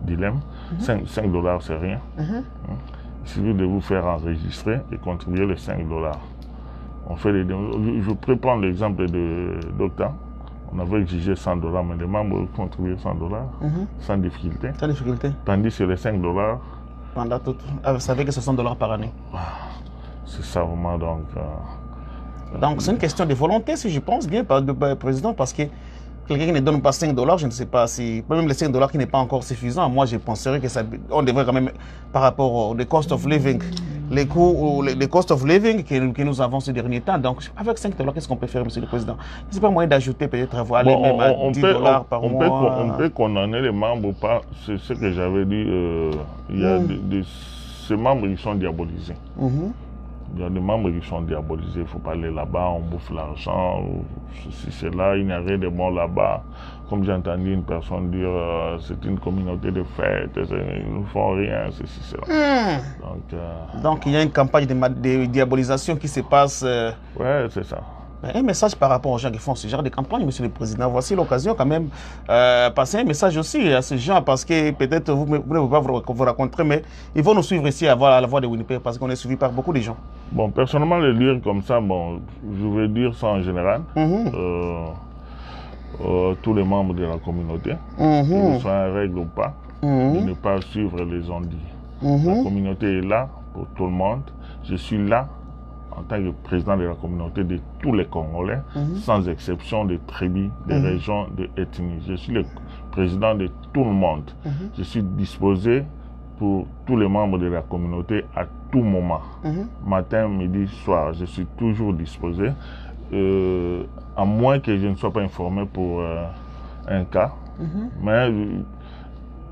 dilemmes. 5 $, c'est rien. Il suffit de vous faire enregistrer et contribuer les 5 $. On fait je peux prendre l'exemple de Docta. On avait exigé 100 $, mais les membres ont contribué 100 $ sans difficulté. Sans difficulté. Tandis que les 5 $. Pendant tout. Vous savez que ce sont 100 $ par année. C'est ça vraiment donc. Donc c'est une question de volonté, si je pense bien, président, parce que quelqu'un qui ne donne pas 5 $, je ne sais pas si, même les 5 $ qui n'est pas encore suffisant, moi je penserais que on devrait quand même, par rapport au cost of living, les coûts ou les cost of living que nous avons ces derniers temps. Donc avec 5 $, qu'est-ce qu'on peut faire, monsieur le président? C'est pas moyen d'ajouter peut-être avoir les mêmes à 10 $ par mois. On peut condamner les membres ou pas, c'est ce que j'avais dit, il y a ces membres qui sont diabolisés. Il y a des membres qui sont diabolisés, il faut pas aller là-bas, on bouffe l'argent, ceci, cela, il n'y a rien de bon là-bas. Comme j'ai entendu une personne dire, c'est une communauté de fêtes, ils ne font rien, ceci, cela. Donc il y a une campagne de diabolisation qui se passe. Oui, c'est ça. Un message par rapport aux gens qui font ce genre de campagne, monsieur le président. Voici l'occasion quand même passer un message aussi à ces gens, parce que peut-être vous ne pouvez pas vous rencontrer, mais ils vont nous suivre ici à la Voix de Winnipeg, parce qu'on est suivi par beaucoup de gens. Bon, personnellement, le dire comme ça, bon, je vais dire ça en général. Tous les membres de la communauté, qu'ils soient en règle ou pas, de ne pas suivre les ondits. La communauté est là pour tout le monde. Je suis là en tant que président de la communauté de tous les Congolais, sans exception de tribus, de régions, de ethnies. Je suis le président de tout le monde. Je suis disposé pour tous les membres de la communauté à tout moment. Matin, midi, soir, je suis toujours disposé. À moins que je ne sois pas informé pour un cas. Mais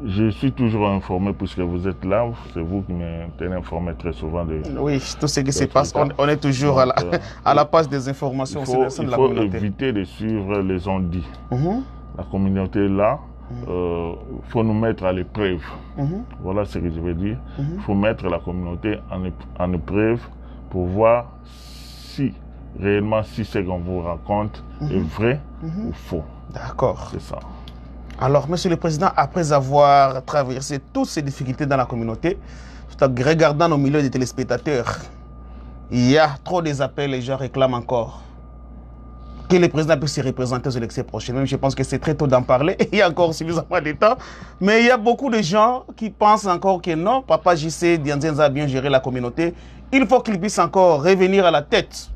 je suis toujours informé puisque vous êtes là. C'est vous qui me tenez informé très souvent de... Oui, tout ce qui se passe, on est toujours donc, à la page des informations. Il faut éviter de suivre les on-dit. La communauté est là. Il faut nous mettre à l'épreuve. Voilà ce que je veux dire. Il faut mettre la communauté en épreuve pour voir si réellement si ce qu'on vous raconte est vrai ou faux. D'accord. C'est ça. Alors, Monsieur le Président, après avoir traversé toutes ces difficultés dans la communauté, regardant au milieu des téléspectateurs, il y a trop des appels, les gens réclament encore que le président puisse se représenter aux élections prochaines. Même je pense que c'est très tôt d'en parler, il y a encore suffisamment de temps. Mais il y a beaucoup de gens qui pensent encore que non, Papa JC Dianzenza a bien géré la communauté. Il faut qu'il puisse encore revenir à la tête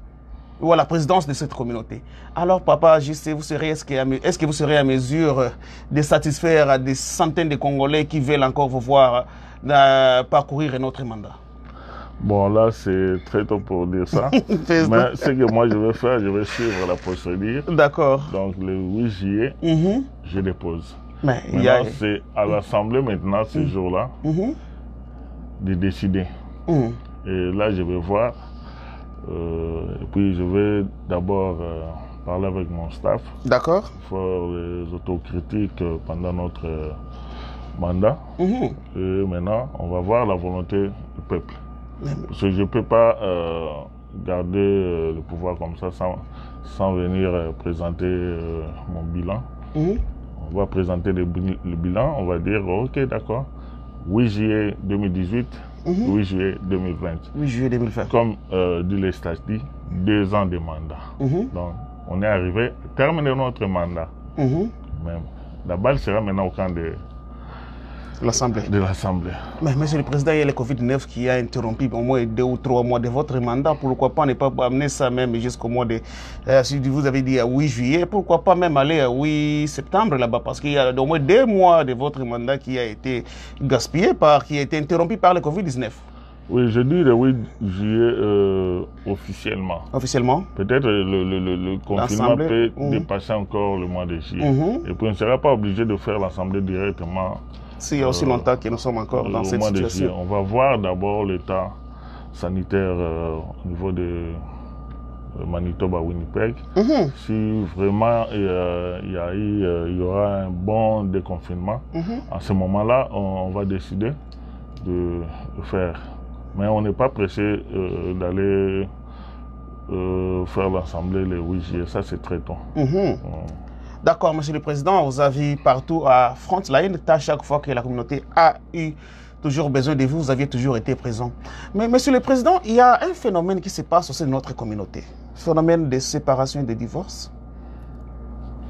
ou à la présidence de cette communauté. Alors, Papa JC, est-ce que vous serez à mesure de satisfaire des centaines de Congolais qui veulent encore vous voir parcourir un autre mandat? Bon, là, c'est très tôt pour dire ça. Mais ce que moi, je vais faire, je vais suivre la procédure. D'accord. Donc, le 8 juillet, je dépose. Mais maintenant, c'est à l'Assemblée, maintenant, ce jour-là, de décider. Et là, je vais voir. Et puis, je vais d'abord parler avec mon staff. D'accord. Faire les autocritiques pendant notre mandat. Et maintenant, on va voir la volonté du peuple. Parce que je ne peux pas garder le pouvoir comme ça sans venir présenter mon bilan. On va présenter le bilan, on va dire, ok, d'accord, 8 juillet 2018, 8 juillet 2020. 8 juillet 2020. Comme dit les statistiques, 2 ans de mandat. Donc, on est arrivé à terminer notre mandat. Même. La balle sera maintenant au camp de l'Assemblée. Mais Monsieur le Président, il y a le Covid-19 qui a interrompu au moins 2 ou 3 mois de votre mandat. Pourquoi pas ne pas amener ça même jusqu'au mois de... si vous avez dit à 8 juillet, pourquoi pas même aller à 8 septembre là-bas? Parce qu'il y a au moins 2 mois de votre mandat qui a été gaspillé, qui a été interrompu par le Covid-19. Oui, je dis le 8 juillet officiellement. Officiellement? Peut-être le confinement peut dépasser encore le mois de juillet. Et puis on ne sera pas obligé de faire l'Assemblée directement. S'il y a aussi longtemps que nous sommes encore dans cette situation. On va voir d'abord l'état sanitaire au niveau de Manitoba, Winnipeg. Si vraiment il y aura un bon déconfinement, à ce moment-là, on va décider de faire. Mais on n'est pas pressé d'aller faire l'Assemblée le 8 juillet. Ça, c'est très tôt. D'accord, Monsieur le Président, vous avez partout à Frontline, à chaque fois que la communauté a eu toujours besoin de vous, vous aviez toujours été présent. Mais Monsieur le Président, il y a un phénomène qui se passe au sein de notre communauté, phénomène de séparation et de divorce.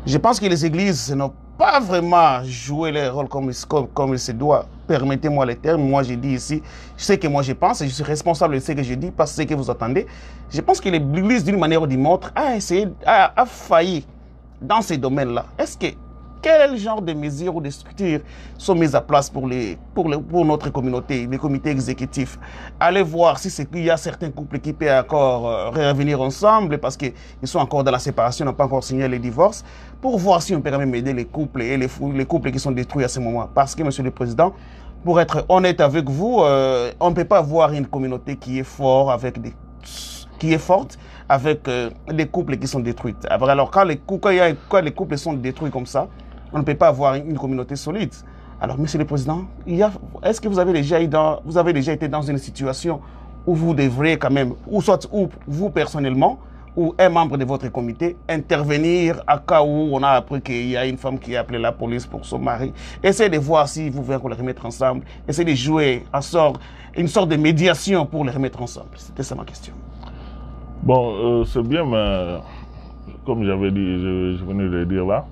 Je pense que les églises n'ont pas vraiment joué leur rôle comme il se doit. Permettez-moi les termes, moi je dis ici, je sais que moi je pense, et je suis responsable de ce que je dis, parce que ce que vous attendez. Je pense que l'église, d'une manière ou d'une autre, a failli dans ces domaines-là. Quel genre de mesures ou de structures sont mises à place pour notre communauté, les comités exécutifs? Allez voir si il y a certains couples qui peuvent encore revenir ensemble parce qu'ils sont encore dans la séparation, n'ont pas encore signé les divorces, pour voir si on peut quand même aider les couples et les couples qui sont détruits à ce moment. Parce que, Monsieur le Président, pour être honnête avec vous, on ne peut pas avoir une communauté qui est forte avec des couples qui sont détruits. Alors, quand les couples sont détruits comme ça, on ne peut pas avoir une communauté solide. Alors, Monsieur le Président, est-ce que vous avez déjà été dans une situation où vous devriez quand même, ou soit vous personnellement, ou un membre de votre comité, intervenir à cas où on a appris qu'il y a une femme qui a appelé la police pour son mari? Essayez de voir si vous pouvez encore les remettre ensemble. Essayez de jouer une sorte de médiation pour les remettre ensemble. C'était ça ma question. Bon, c'est bien, mais comme j'avais dit, je venais de le dire là,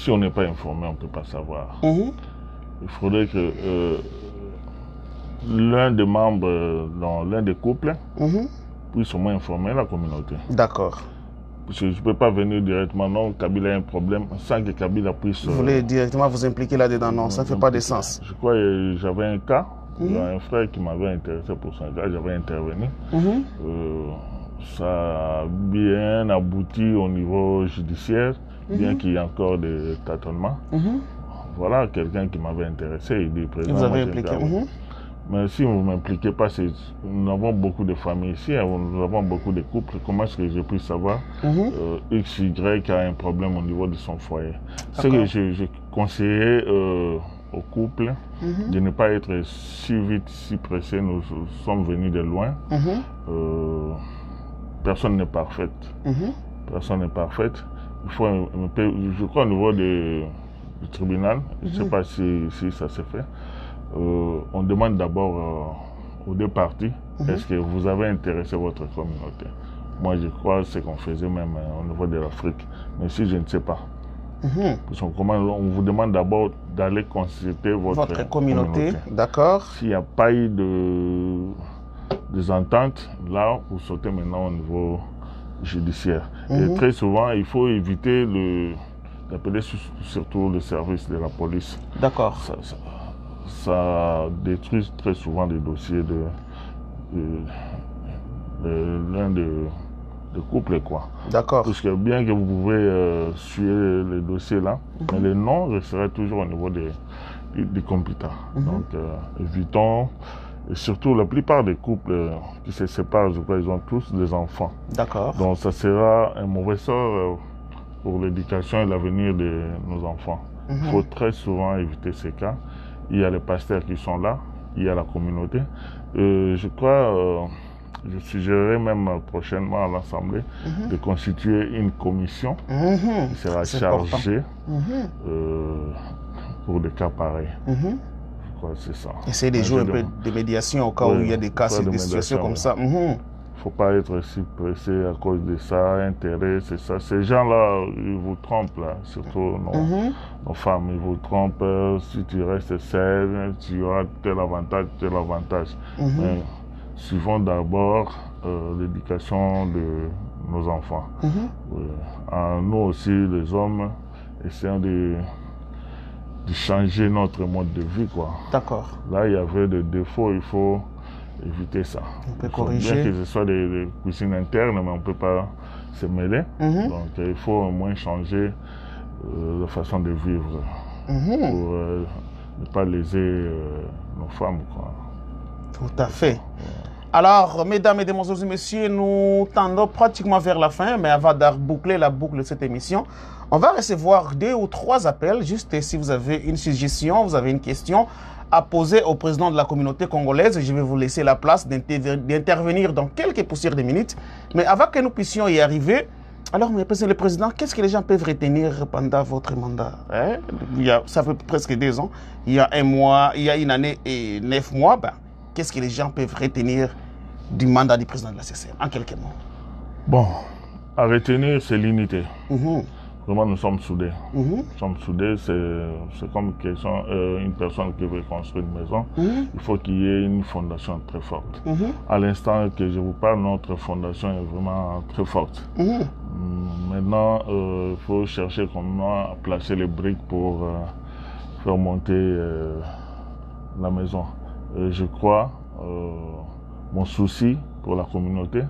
si on n'est pas informé, on ne peut pas savoir. Il faudrait que l'un des membres dans l'un des couples puisse au moins informer la communauté. D'accord. je ne peux pas venir directement, non, Kabila a un problème, sans que Kabila puisse... Vous voulez directement vous impliquer là-dedans? Non, ça ne fait pas de sens. Je crois que j'avais un cas, il y a un frère qui m'avait intéressé pour son cas, j'avais intervenu. Ça a bien abouti au niveau judiciaire, bien qu'il y ait encore des tâtonnements. Voilà, quelqu'un qui m'avait intéressé, il dit... Vous avez impliqué. Mais si vous ne m'impliquez pas, nous avons beaucoup de familles ici, nous avons beaucoup de couples. Comment est-ce que je puis savoir X, Y a un problème au niveau de son foyer? C'est que je conseillais aux couples de ne pas être si vite, si pressés. Nous sommes venus de loin. Personne n'est parfaite. Personne n'est parfaite. Il faut, je crois au niveau du tribunal, je ne sais pas si ça s'est fait. On demande d'abord aux deux parties, est-ce que vous avez intéressé votre communauté? Moi, je crois que c'est ce qu'on faisait même au niveau de l'Afrique. Mais si je ne sais pas. Parce on vous demande d'abord d'aller consulter votre communauté. D'accord. S'il n'y a pas eu des ententes, là, vous sautez maintenant au niveau judiciaire. Et très souvent, il faut éviter d'appeler surtout le service de la police. D'accord. Ça détruit très souvent des dossiers l'un de couple, quoi. D'accord. Parce que bien que vous pouvez suivre les dossiers là, mais le nom resterait toujours au niveau des compétents. Donc, évitons, et surtout la plupart des couples qui se séparent, je crois, ils ont tous des enfants. D'accord. Donc, ça sera un mauvais sort pour l'éducation et l'avenir de nos enfants. Il faut très souvent éviter ces cas. Il y a les pasteurs qui sont là, il y a la communauté. Je crois, je suggérerai même prochainement à l'Assemblée de constituer une commission qui sera chargée pour des cas pareils. Je crois que c'est ça. Essayer de jouer un peu de médiation au cas où il y a des cas, des situations comme ça. Il ne faut pas être si pressé à cause de ça, intérêt, c'est ça. Ces gens-là, ils vous trompent, là, surtout nos femmes, ils vous trompent. Si tu restes seul, tu auras tel avantage, tel avantage. Mais suivons d'abord l'éducation de nos enfants. Nous aussi, les hommes, essayons de changer notre mode de vie, quoi. D'accord. Là, il y avait des défauts, il faut éviter ça. On peut corriger. Bien que ce soit des cuisines internes, mais on ne peut pas se mêler. Donc, il faut au moins changer la façon de vivre pour ne pas léser nos femmes, quoi. Tout à fait. Alors, mesdames, mesdemoiselles et messieurs, nous tendons pratiquement vers la fin, mais avant de boucler la boucle de cette émission, on va recevoir 2 ou 3 appels. Juste si vous avez une suggestion, vous avez une question à poser au président de la communauté congolaise, je vais vous laisser la place d'intervenir dans quelques poussières de minutes. Mais avant que nous puissions y arriver, alors, monsieur le président, qu'est-ce que les gens peuvent retenir pendant votre mandat? Ça fait presque 2 ans. Il y a 1 mois, il y a 1 année et 9 mois. Qu'est-ce que les gens peuvent retenir du mandat du président de la CCM, en quelques mots? Bon, à retenir, c'est l'unité. Vraiment, nous sommes soudés. Nous sommes soudés, c'est comme une personne qui veut construire une maison. Il faut qu'il y ait une fondation très forte. À l'instant que je vous parle, notre fondation est vraiment très forte. Maintenant, il faut chercher comment à placer les briques pour faire monter la maison. Je crois, mon souci pour la communauté,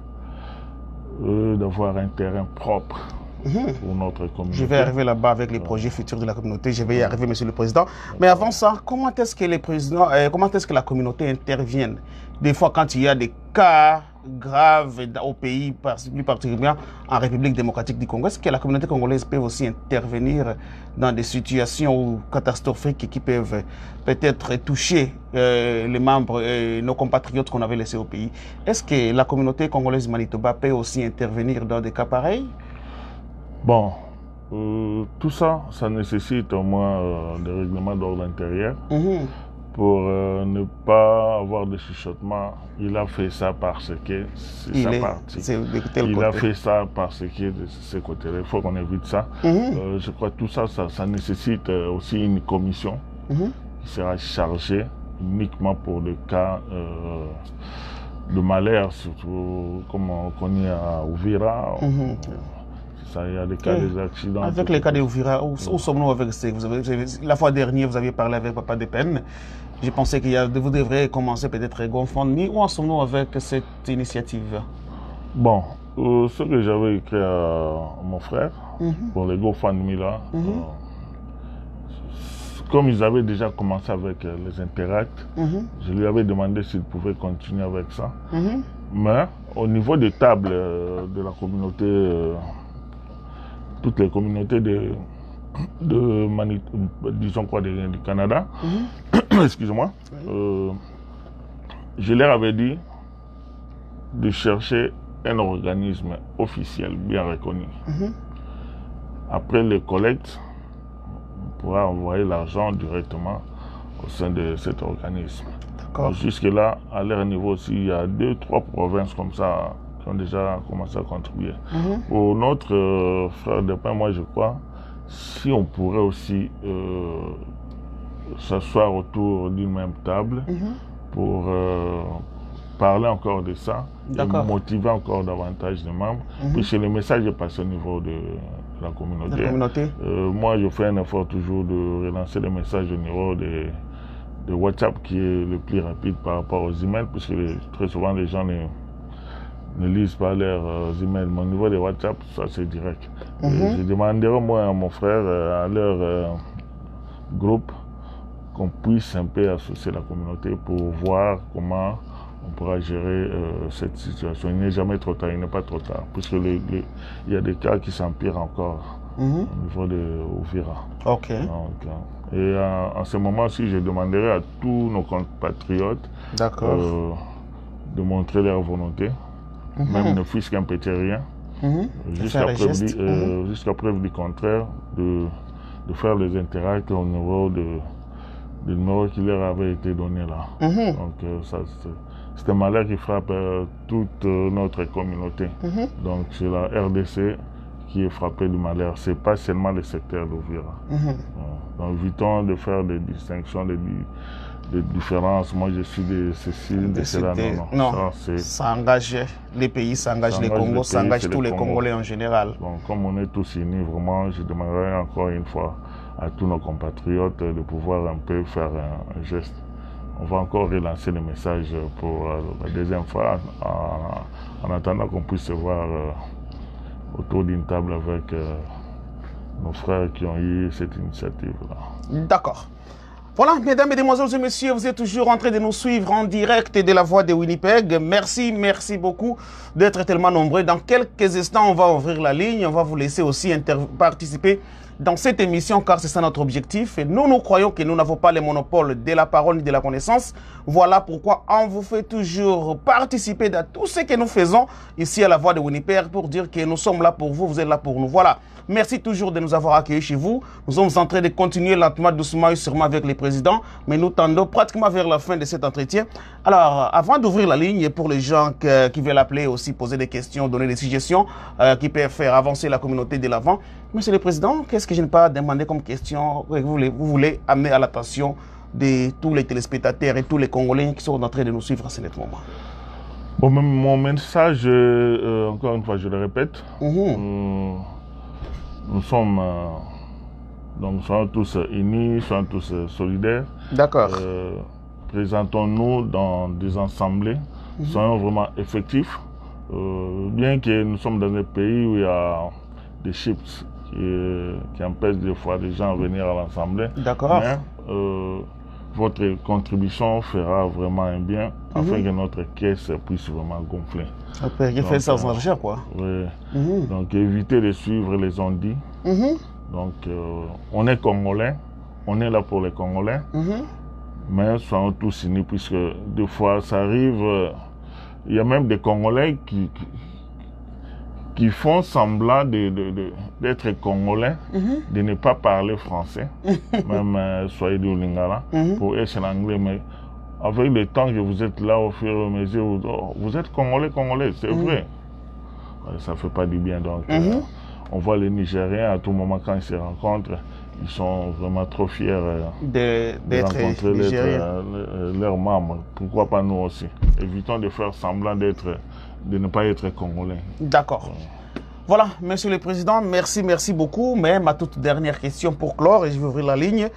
d'avoir un terrain propre pour notre communauté. Je vais arriver là-bas avec les projets futurs de la communauté. Je vais y arriver, monsieur le président. Mais avant ça, comment est-ce que la communauté intervient? Des fois, quand il y a des cas graves au pays, plus particulièrement en République démocratique du Congo, est-ce que la communauté congolaise peut aussi intervenir dans des situations catastrophiques qui peuvent peut-être toucher les membres, nos compatriotes qu'on avait laissés au pays? Est-ce que la communauté congolaise Manitoba peut aussi intervenir dans des cas pareils? Bon, tout ça, ça nécessite au moins des règlements d'ordre intérieur pour ne pas avoir de chuchotement. Il a fait ça parce que c'est sa partie. Il a fait ça parce que de ce côté-là. Il faut qu'on évite ça. Je crois que tout ça, ça nécessite aussi une commission qui sera chargée uniquement pour le cas de malheur, surtout comme on connaît à Uvira. Ça, il y a des cas des accidents. Avec les cas de Uvira, où sommes-nous avec la fois dernière, vous aviez parlé avec Papa Depen. J'ai pensé que vous devriez commencer peut-être GoFundMe. Où en sommes-nous avec cette initiative? Bon, ce que j'avais écrit à mon frère, pour les GoFundMe là, comme ils avaient déjà commencé avec les interacts, je lui avais demandé s'il pouvait continuer avec ça. Mais au niveau des tables de la communauté, toutes les communautés disons quoi, du Canada, excusez-moi, je leur avais dit de chercher un organisme officiel bien reconnu. Après les collectes, on pourra envoyer l'argent directement au sein de cet organisme. Jusque-là, à leur niveau aussi, il y a 2-3 provinces comme ça qui ont déjà commencé à contribuer. Pour notre frère Depen, moi je crois, si on pourrait aussi s'asseoir autour d'une même table pour parler encore de ça, et motiver encore davantage les membres, puisque le message est passé au niveau de la communauté. Moi, je fais un effort toujours de relancer les messages au niveau de WhatsApp, qui est le plus rapide par rapport aux emails, puisque très souvent les gens ne lisent pas leurs emails. Mais au niveau de WhatsApp, ça c'est direct. Je demanderai moi à mon frère, à leur groupe, qu'on puisse un peu associer la communauté pour voir comment on pourra gérer cette situation. Il n'est jamais trop tard, il n'est pas trop tard, puisque il y a des cas qui s'empirent encore au niveau de Uvira. Et en ce moment-ci, je demanderai à tous nos compatriotes de montrer leur volonté, même ne fût-ce qu'un petit rien, jusqu'à preuve du contraire, de faire les interacts au niveau du numéro qui leur avait été donné là. Donc c'est un malheur qui frappe toute notre communauté. Donc c'est la RDC qui est frappée du malheur. Ce n'est pas seulement le secteur d'Uvira. Donc évitons de faire des distinctions, des différences. Moi je suis de ceci, de cela. Non, ça engage les pays, ça engage les Congos, ça engage tous les Congolais en général. Donc comme on est tous unis, vraiment, je demanderai encore une fois à tous nos compatriotes de pouvoir un peu faire un geste. On va encore relancer le message pour la deuxième fois, en attendant qu'on puisse se voir autour d'une table avec nos frères qui ont eu cette initiative-là. D'accord. Voilà, mesdames, mesdemoiselles et messieurs, vous êtes toujours en train de nous suivre en direct de la voix de Winnipeg. Merci, merci beaucoup d'être tellement nombreux. Dans quelques instants, on va ouvrir la ligne. On va vous laisser aussi participer dans cette émission, car c'est ça notre objectif. Et nous croyons que nous n'avons pas le monopole de la parole ni de la connaissance. Voilà pourquoi on vous fait toujours participer à tout ce que nous faisons ici à la voix de Winnipeg pour dire que nous sommes là pour vous, vous êtes là pour nous. Voilà. Merci toujours de nous avoir accueillis chez vous. Nous sommes en train de continuer lentement, doucement et sûrement avec les présidents, mais nous tendons pratiquement vers la fin de cet entretien. Alors, avant d'ouvrir la ligne, pour les gens qui veulent appeler aussi, poser des questions, donner des suggestions qui peuvent faire avancer la communauté de l'avant, Monsieur le Président, qu'est-ce que je n'ai pas demandé comme question que vous voulez amener à l'attention de tous les téléspectateurs et tous les Congolais qui sont en train de nous suivre à ce moment? Bon, mon message, encore une fois, je le répète, nous sommes tous unis, nous sommes tous solidaires. D'accord. Présentons-nous dans des assemblées, soyons vraiment effectifs. Bien que nous sommes dans un pays où il y a des chips qui empêchent des fois les gens à venir à l'assemblée. D'accord. Mais votre contribution fera vraiment un bien afin que notre caisse puisse vraiment gonfler. Après, il fait ça sans argent, quoi. Oui. Donc, évitez de suivre les on-dit. Donc, on est Congolais, on est là pour les Congolais, mais soyons tous unis, puisque des fois, ça arrive, il y a même des Congolais qui font semblant d'être Congolais, de ne pas parler français, même soyez du Lingala, pour être en anglais, mais avec le temps que vous êtes là, au fur et à mesure, vous êtes Congolais, c'est vrai. Ça ne fait pas du bien. Donc, on voit les Nigériens, à tout moment, quand ils se rencontrent, ils sont vraiment trop fiers de rencontrer leurs membres. Pourquoi pas nous aussi? Évitons de faire semblant de ne pas être Congolais. D'accord. Voilà, Monsieur le Président, merci beaucoup. Mais ma toute dernière question pour clore, et je vais ouvrir la ligne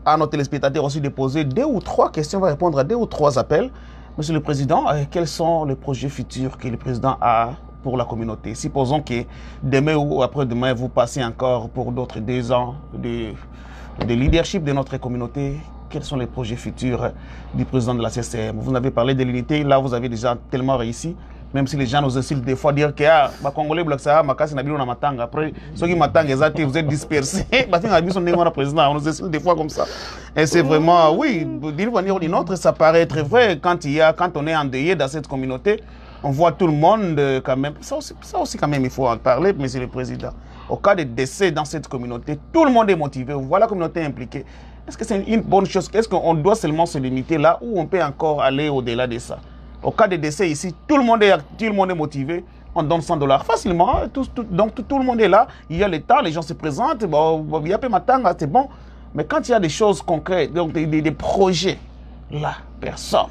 à nos téléspectateurs aussi de poser 2 ou 3 questions, on va répondre à 2 ou 3 appels. Monsieur le Président, quels sont les projets futurs que le Président a pour la communauté? Supposons que demain ou après-demain, vous passez encore pour d'autres 2 ans de leadership de notre communauté. Quels sont les projets futurs du président de la CCM? Vous avez parlé de l'unité, là vous avez déjà tellement réussi. Même si les gens nous insultent des fois, dire que les Congolais bloquent ça, après, ceux qui m'attendent, vous êtes dispersés. On nous insulte des fois comme ça. Et c'est vraiment, oui, d'une manière ou d'une autre, ça paraît être vrai. Quand on est endeuillé dans cette communauté, on voit tout le monde quand même. Ça aussi quand même, il faut en parler, Monsieur le Président. Au cas de décès dans cette communauté, tout le monde est motivé. On voit la communauté impliquée. Est-ce que c'est une bonne chose? Est-ce qu'on doit seulement se limiter là ou on peut encore aller au-delà de ça? Au cas de décès ici, tout le monde est motivé. On donne 100 $ facilement. Donc tout le monde est là. Il y a le temps, les gens se présentent. Bon, il y a peu matin, c'est bon. Mais quand il y a des choses concrètes, donc des projets, là, personne.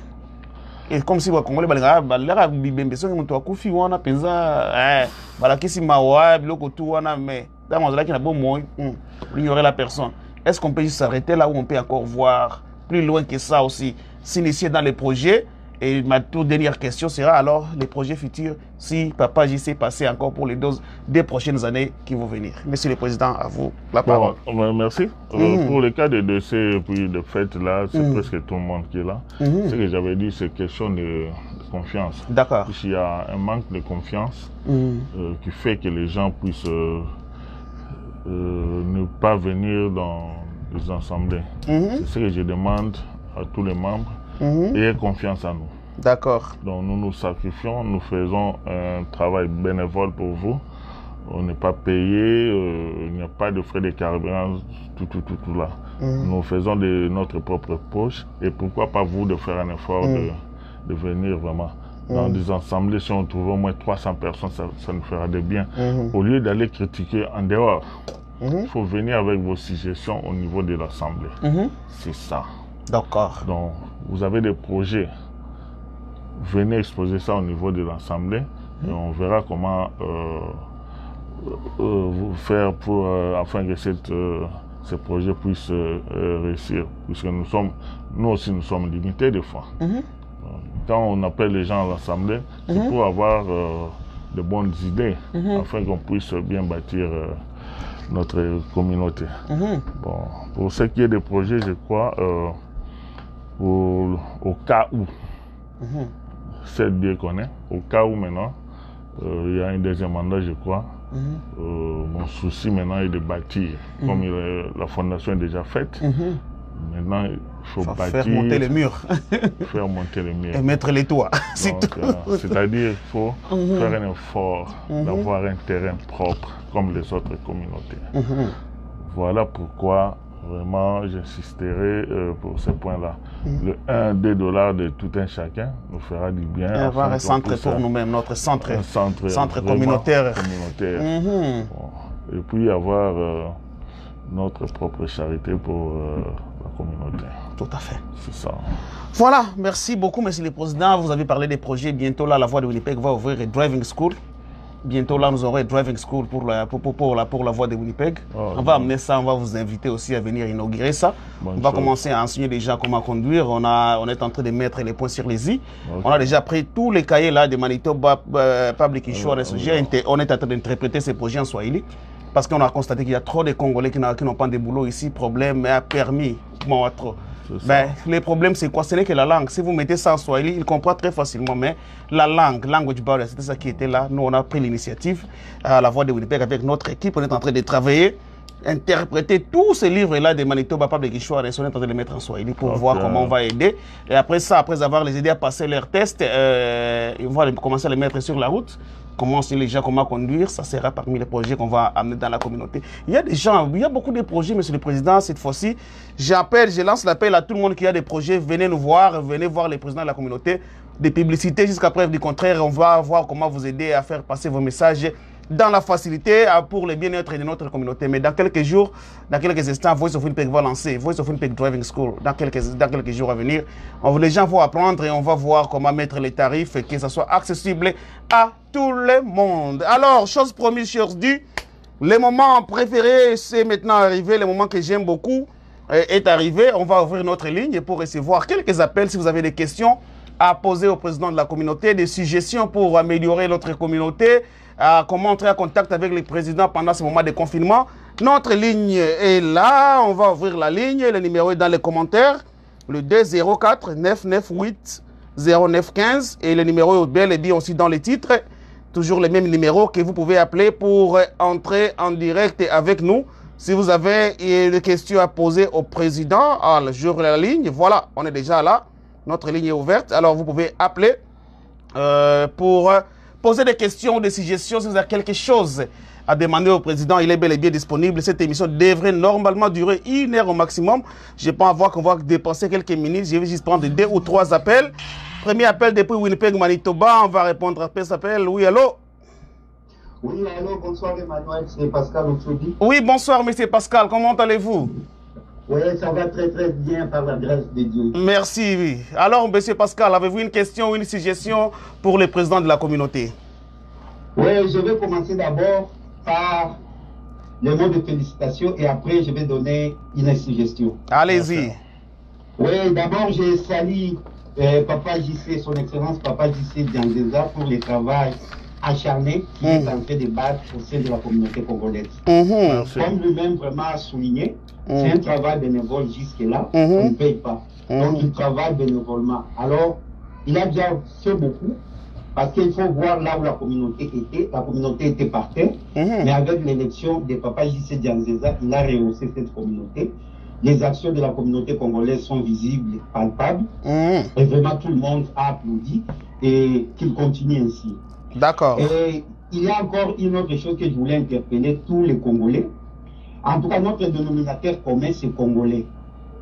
Et comme si vous Congolais, ignorer la personne. Est-ce qu'on peut juste s'arrêter là où on peut encore voir plus loin que ça aussi, s'initier dans les projets? Et ma toute dernière question sera alors les projets futurs, si Papa J s'est passé encore pour les 2 prochaines années qui vont venir. Monsieur le Président, à vous la parole. Merci. Pour le cas de décès et puis de fête, là, c'est presque tout le monde qui est là. Ce que j'avais dit, c'est question de confiance. D'accord. Il y a un manque de confiance qui fait que les gens puissent ne pas venir dans les assemblées. C'est ce que je demande à tous les membres. Ayez confiance en nous. D'accord. Donc nous nous sacrifions, nous faisons un travail bénévole pour vous. On n'est pas payé, il n'y a pas de frais de carburant, tout là. Nous faisons de notre propre poche et pourquoi pas vous de faire un effort de venir vraiment. Dans des assemblées, si on trouve au moins 300 personnes, ça nous fera de bien. Au lieu d'aller critiquer en dehors, il faut venir avec vos suggestions au niveau de l'assemblée. C'est ça. D'accord. Donc, vous avez des projets, venez exposer ça au niveau de l'Assemblée et on verra comment vous faire pour, afin que ces projets puissent réussir. Puisque nous aussi, nous sommes limités des fois. Quand on appelle les gens à l'Assemblée, c'est pour avoir de bonnes idées, afin qu'on puisse bien bâtir notre communauté. Bon, pour ce qui est des projets, je crois, au cas où, c'est bien qu'on est, au cas où maintenant, il y a un 2e mandat, je crois, mon souci maintenant est de bâtir, comme la fondation est déjà faite. Maintenant, il faut bâtir, faire monter les murs. Faire monter les murs. Et mettre les toits. C'est-à-dire qu'il faut faire un effort d'avoir un terrain propre comme les autres communautés. Voilà pourquoi vraiment j'insisterai pour ce point-là. Le 1-2 $ de tout un chacun nous fera du bien. Avoir un centre pour nous-mêmes, notre centre communautaire. Bon. Et puis avoir notre propre charité pour la communauté. Tout à fait. C'est ça. Voilà, merci beaucoup, Monsieur le Président. Vous avez parlé des projets. Bientôt, là, la Voix de Winnipeg va ouvrir une driving school. Bientôt, là, nous aurons une driving school pour la Voix de Winnipeg. On va amener ça, on va vous inviter aussi à venir inaugurer ça. On va commencer à enseigner les gens comment conduire. On est en train de mettre les points sur les i. On a déjà pris tous les cahiers là de Manitoba Public Insurance. On est en train d'interpréter ces projets en Swahili. Parce qu'on a constaté qu'il y a trop de Congolais qui n'ont pas de boulot ici. Problème a permis. Bon, trop. Ben, les problèmes, c'est quoi? Ce n'est que la langue. Si vous mettez ça en Swahili, il comprend très facilement. Mais la language barrier, c'était ça qui était là. Nous, on a pris l'initiative à la Voix de Winnipeg avec notre équipe. On est en train de travailler, interpréter tous ces livres-là de Manitoba Public Insurance. On est en train de les mettre en Swahili pour voir comment on va aider. Et après ça, après avoir les aider à passer leurs tests, on va commencer à les mettre sur la route. Comment enseigner les gens comment conduire, ça sera parmi les projets qu'on va amener dans la communauté. Il y a des gens, il y a beaucoup de projets, Monsieur le Président, cette fois-ci. Je lance l'appel à tout le monde qui a des projets. Venez nous voir, venez voir les présidents de la communauté. Des publicités jusqu'à preuve du contraire. On va voir comment vous aider à faire passer vos messages dans la facilité pour le bien-être de notre communauté. Mais dans quelques jours, dans quelques instants, Voice of Winnipeg va lancer Voice of Winnipeg Driving School. Dans quelques jours à venir, les gens vont apprendre et on va voir comment mettre les tarifs et que ça soit accessible à tout le monde. Alors, chose promise, chose due, le moment préféré, c'est maintenant arrivé, le moment que j'aime beaucoup est arrivé. On va ouvrir notre ligne pour recevoir quelques appels si vous avez des questions à poser au président de la communauté, des suggestions pour améliorer notre communauté, comment entrer en contact avec le président pendant ce moment de confinement. Notre ligne est là, on va ouvrir la ligne, le numéro est dans les commentaires, le 204 998 0915 et le numéro est bel et bien aussi dans les titres, toujours le même numéro que vous pouvez appeler pour entrer en direct avec nous. Si vous avez des questions à poser au président, j'ouvre la ligne, voilà, on est déjà là. Notre ligne est ouverte, alors vous pouvez appeler pour poser des questions, des suggestions. Si vous avez quelque chose à demander au président, il est bel et bien disponible. Cette émission devrait normalement durer 1 heure au maximum. Je pense avoir qu'on va dépenser quelques minutes. Je vais juste prendre 2 ou 3 appels. Premier appel depuis Winnipeg, Manitoba. On va répondre à cet appel. Oui, allô? Oui, allô, bonsoir Emmanuel, c'est Pascal Otsodi. Oui, bonsoir, monsieur Pascal. Comment allez-vous? Oui, ça va très très bien par la grâce de Dieu. Merci, oui. Alors, monsieur Pascal, avez-vous une question ou une suggestion pour le président de la communauté? Oui, je vais commencer d'abord par les mots de félicitations et après je vais donner une suggestion. Allez-y. Oui, d'abord je salue Papa JC, son excellence Papa JC Dianzeza pour le travail acharné qui est en train de battre au sein de la communauté congolaise. Comme lui-même vraiment a souligné, c'est un travail bénévole jusque-là, on ne paye pas. Donc il travaille bénévolement. Alors, il a déjà fait beaucoup, parce qu'il faut voir là où la communauté était. La communauté était par terre, mais avec l'élection de Papa JC Dianzeza, il a rehaussé cette communauté. Les actions de la communauté congolaise sont visibles, palpables, et vraiment tout le monde a applaudi, et qu'il continue ainsi. D'accord. Et il y a encore une autre chose que je voulais interpeller tous les Congolais. En tout cas, notre dénominateur commun, c'est Congolais.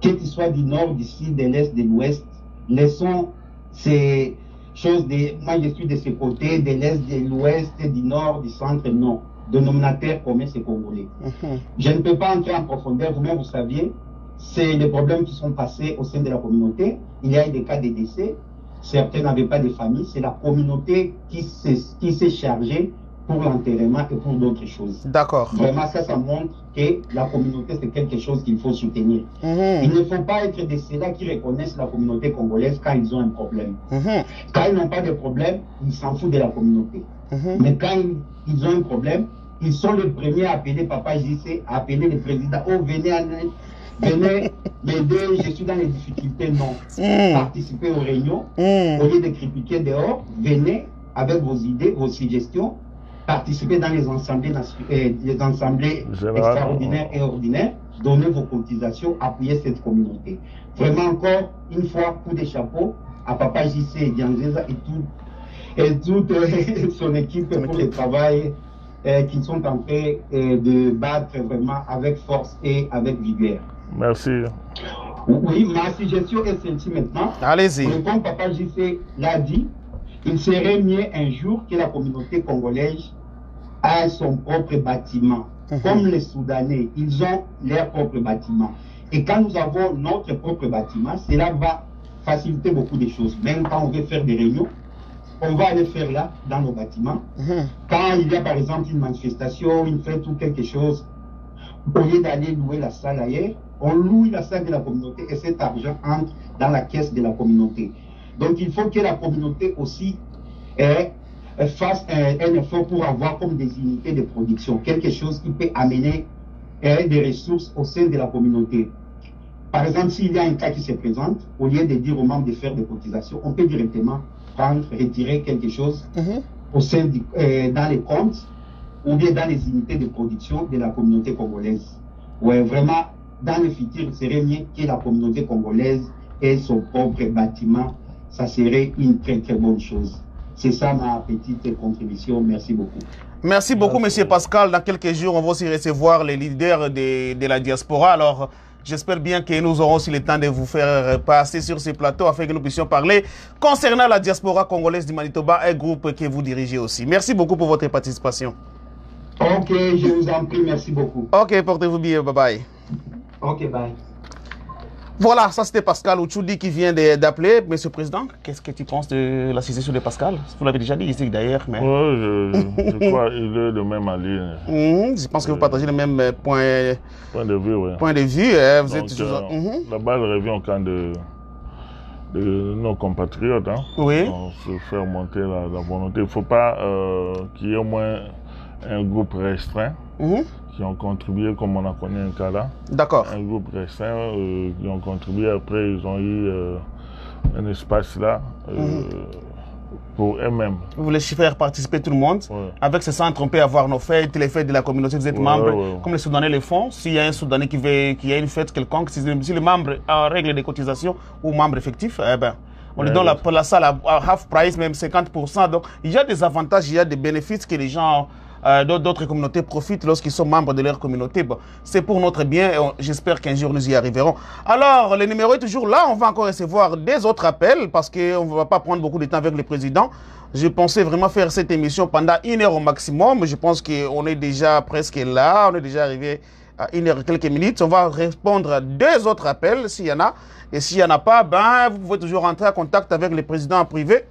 Qu'il soit du nord, du sud, de l'est, de l'ouest, laissons ces choses de... Moi, je suis de ce côté, de l'est, de l'ouest, du nord, du centre, non. Dénominateur commun, c'est Congolais. Je ne peux pas entrer en profondeur, vous-même, vous saviez, c'est les problèmes qui sont passés au sein de la communauté. Il y a eu des cas de décès. Certains n'avaient pas de famille, c'est la communauté qui s'est chargée pour l'enterrement et pour d'autres choses. D'accord. Vraiment, ça montre que la communauté, c'est quelque chose qu'il faut soutenir. Il ne faut pas être de ceux-là qui reconnaissent la communauté congolaise quand ils ont un problème. Quand ils n'ont pas de problème, ils s'en foutent de la communauté. Mais quand ils ont un problème, ils sont les premiers à appeler Papa JC, à appeler le président. Oh, venez m'aider, je suis dans les difficultés, non. Participez aux réunions, au lieu de critiquer dehors, venez avec vos idées, vos suggestions, participez dans les assemblées extraordinaires et ordinaires, donnez vos cotisations, appuyez cette communauté. Vraiment encore, une fois, coup de chapeau à Papa JC Dianzeza et toute son équipe pour le travail qu'ils sont en train de battre vraiment avec force et avec vigueur. Merci. Oui, ma suggestion est celle-ci maintenant. Allez-y. Comme Papa JC l'a dit, il serait mieux un jour que la communauté congolaise ait son propre bâtiment. Comme les Soudanais, ils ont leur propre bâtiment. Et quand nous avons notre propre bâtiment, cela va faciliter beaucoup de choses. Même quand on veut faire des réunions, on va aller faire là, dans nos bâtiments. Quand il y a par exemple une manifestation, une fête ou quelque chose, au lieu d'aller louer la salle ailleurs, on loue la salle de la communauté et cet argent entre dans la caisse de la communauté. Donc il faut que la communauté aussi fasse un effort pour avoir comme des unités de production, quelque chose qui peut amener des ressources au sein de la communauté. Par exemple, s'il y a un cas qui se présente, au lieu de dire aux membres de faire des cotisations, on peut directement prendre, retirer quelque chose au sein dans les comptes ou bien dans les unités de production de la communauté congolaise. Ouais, vraiment, dans le futur, il serait mieux que la communauté congolaise ait son propre bâtiment. Ça serait une très très bonne chose. C'est ça ma petite contribution. Merci beaucoup. Merci beaucoup, monsieur Pascal. Dans quelques jours, on va aussi recevoir les leaders de la diaspora. Alors, j'espère bien que nous aurons aussi le temps de vous faire passer sur ce plateau afin que nous puissions parler concernant la diaspora congolaise du Manitoba, un groupe que vous dirigez aussi. Merci beaucoup pour votre participation. Ok, je vous en prie, merci beaucoup. Ok, portez-vous bien, bye bye. Ok, bye. Voilà, ça c'était Pascal Ouchoudi qui vient d'appeler. Monsieur le Président, qu'est-ce que tu penses de la sécession de Pascal? Vous l'avez déjà dit ici d'ailleurs, mais... Oui, je crois qu'il est de même avis. Je pense que vous partagez le même point de vue. Oui. Point de vue, vous donc, êtes toujours... La balle revient au camp de nos compatriotes. Hein. Oui. On se fait monter la volonté. Il ne faut pas qu'il y ait au moins un groupe restreint qui ont contribué, comme on a connu un cas là. D'accord. Un groupe restreint qui ont contribué. Après, ils ont eu un espace là pour eux-mêmes. Vous voulez faire participer tout le monde. Ouais. Avec ce centre, on peut avoir nos fêtes, les fêtes de la communauté, vous êtes membre, comme les Soudanais le font. S'il y a un Soudanais qui a une fête quelconque, si le membre a règle des cotisations ou membre effectif, eh ben, on lui donne la salle à half price, même 50%. Donc, il y a des avantages, il y a des bénéfices que les gens d'autres communautés profitent lorsqu'ils sont membres de leur communauté. Bon, c'est pour notre bien et j'espère qu'un jour nous y arriverons. Alors, le numéro est toujours là. On va encore recevoir des autres appels parce qu'on ne va pas prendre beaucoup de temps avec le président. Je pensais vraiment faire cette émission pendant 1 heure au maximum. Je pense qu'on est déjà presque là. On est déjà arrivé à 1 heure et quelques minutes. On va répondre à 2 autres appels s'il y en a. Et s'il n'y en a pas, ben, vous pouvez toujours entrer en contact avec le président en privé.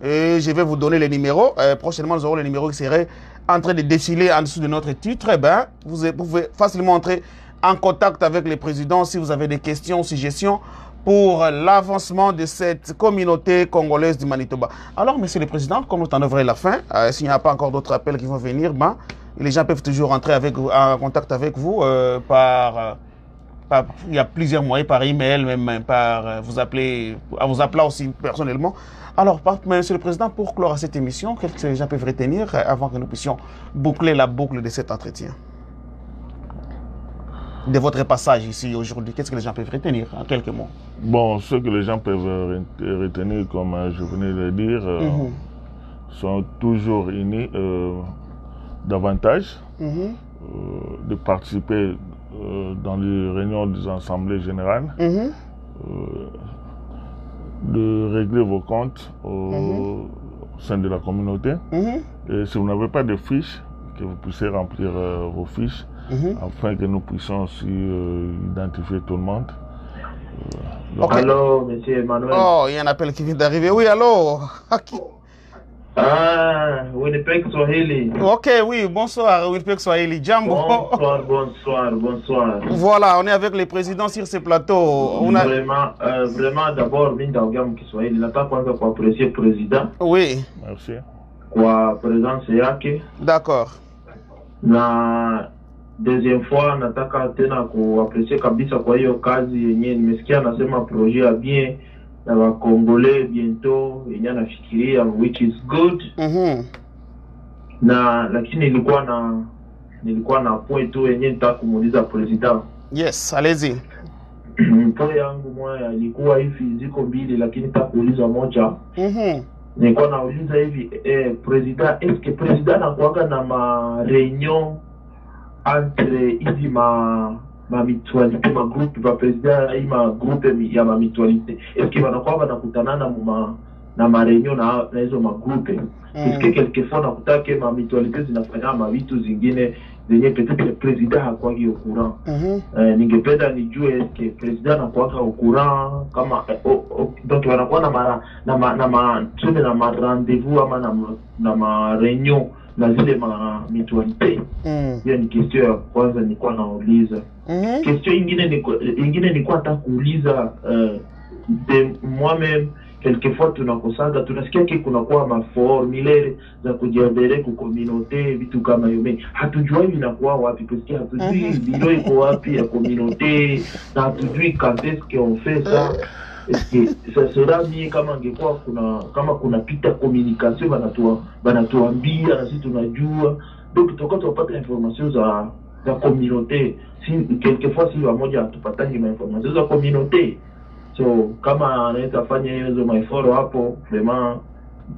Et je vais vous donner les numéros. Prochainement, nous aurons les numéros qui seraient en train de défiler en dessous de notre titre. Eh ben, vous pouvez facilement entrer en contact avec le président si vous avez des questions, suggestions pour l'avancement de cette communauté congolaise du Manitoba. Alors, monsieur le président, comme nous t'en ouvrons la fin, s'il n'y a pas encore d'autres appels qui vont venir, ben, les gens peuvent toujours entrer en contact avec vous il y a plusieurs moyens, par email, même par vous appelant aussi personnellement. Alors, monsieur le président, pour clore cette émission, qu'est-ce que les gens peuvent retenir avant que nous puissions boucler la boucle de cet entretien? De votre passage ici aujourd'hui, qu'est-ce que les gens peuvent retenir en quelques mots? Bon, ce que les gens peuvent retenir, comme je venais de le dire, sont toujours unis davantage, de participer dans les réunions des assemblées générales, de régler vos comptes au sein de la communauté. Et si vous n'avez pas de fiches, que vous puissiez remplir vos fiches afin que nous puissions aussi identifier tout le monde. Okay. Allô, monsieur Emmanuel. Oh, il y a un appel qui vient d'arriver. Oui, allô. Winnipeg Swahili. Ok, oui, bonsoir, Winnipeg Swahili. Jambo. Bonsoir. Voilà, on est avec les présidents sur ce plateau. Vraiment, d'abord, Mindaogam Kiswahili. Nataka kwanza kuapprécier président. Oui. Merci. Kwa présence yake. D'accord. Na deuxième fois, nataka tena kuapprécier kabisa kwa hiyo kazi yenyewe. Nimesikia anasema projet ya bien na Wakongole bientôt yenye anafikiria, which is good. Na lakini nilikuwa na point tu yenye nitaka kumuuliza president. Yes, allez-y. Point yangu moja ilikuwa hivi, ziko mbili lakini nitaka kuuliza moja. Nilikuwa nauliza hivi, president, est-ce que president anakuanga na ma réunion entre hizi ma mutualité, ma groupe, ma président et ma groupe ya ma mutualité? Est-ce que wanakuwa wanakutanana na ma réunion na hizo ma groupe? Est-ce que quelquefois nakuta ke ma mutualité zinafanya ma vitu zingine zenye peut-être le président hakwagi au courant? Ningependa nijue est-ce que président anakuwa au courant kama donc wanakuwa na ma rendez-vous ama na ma réunion na zile ma mutualité. Hiyo ni question ya kwanza nilikuwa nauliza. Question ingine nilikuwa nataka kuuliza de moi-même, quelquefois tunakosaga, tunasikia ke kunakuwa maformulaire za kujiadere ku communauté, vitu kama hiyo. Hatujui inakuwa wapi, parce que hatujui biro iko wapi ya communauté, na hatujui quand est-ce qu'on fait ça. Est-ce que ça sera bien kama kuna pita communication banatuambia na sisi tunajua, donc tutakuwa tunapata information za communauté. Si quelquefois si wamoja hatupatangi ma information za communauté, so kama anaweza fanya hizo maeforo hapo, vraiment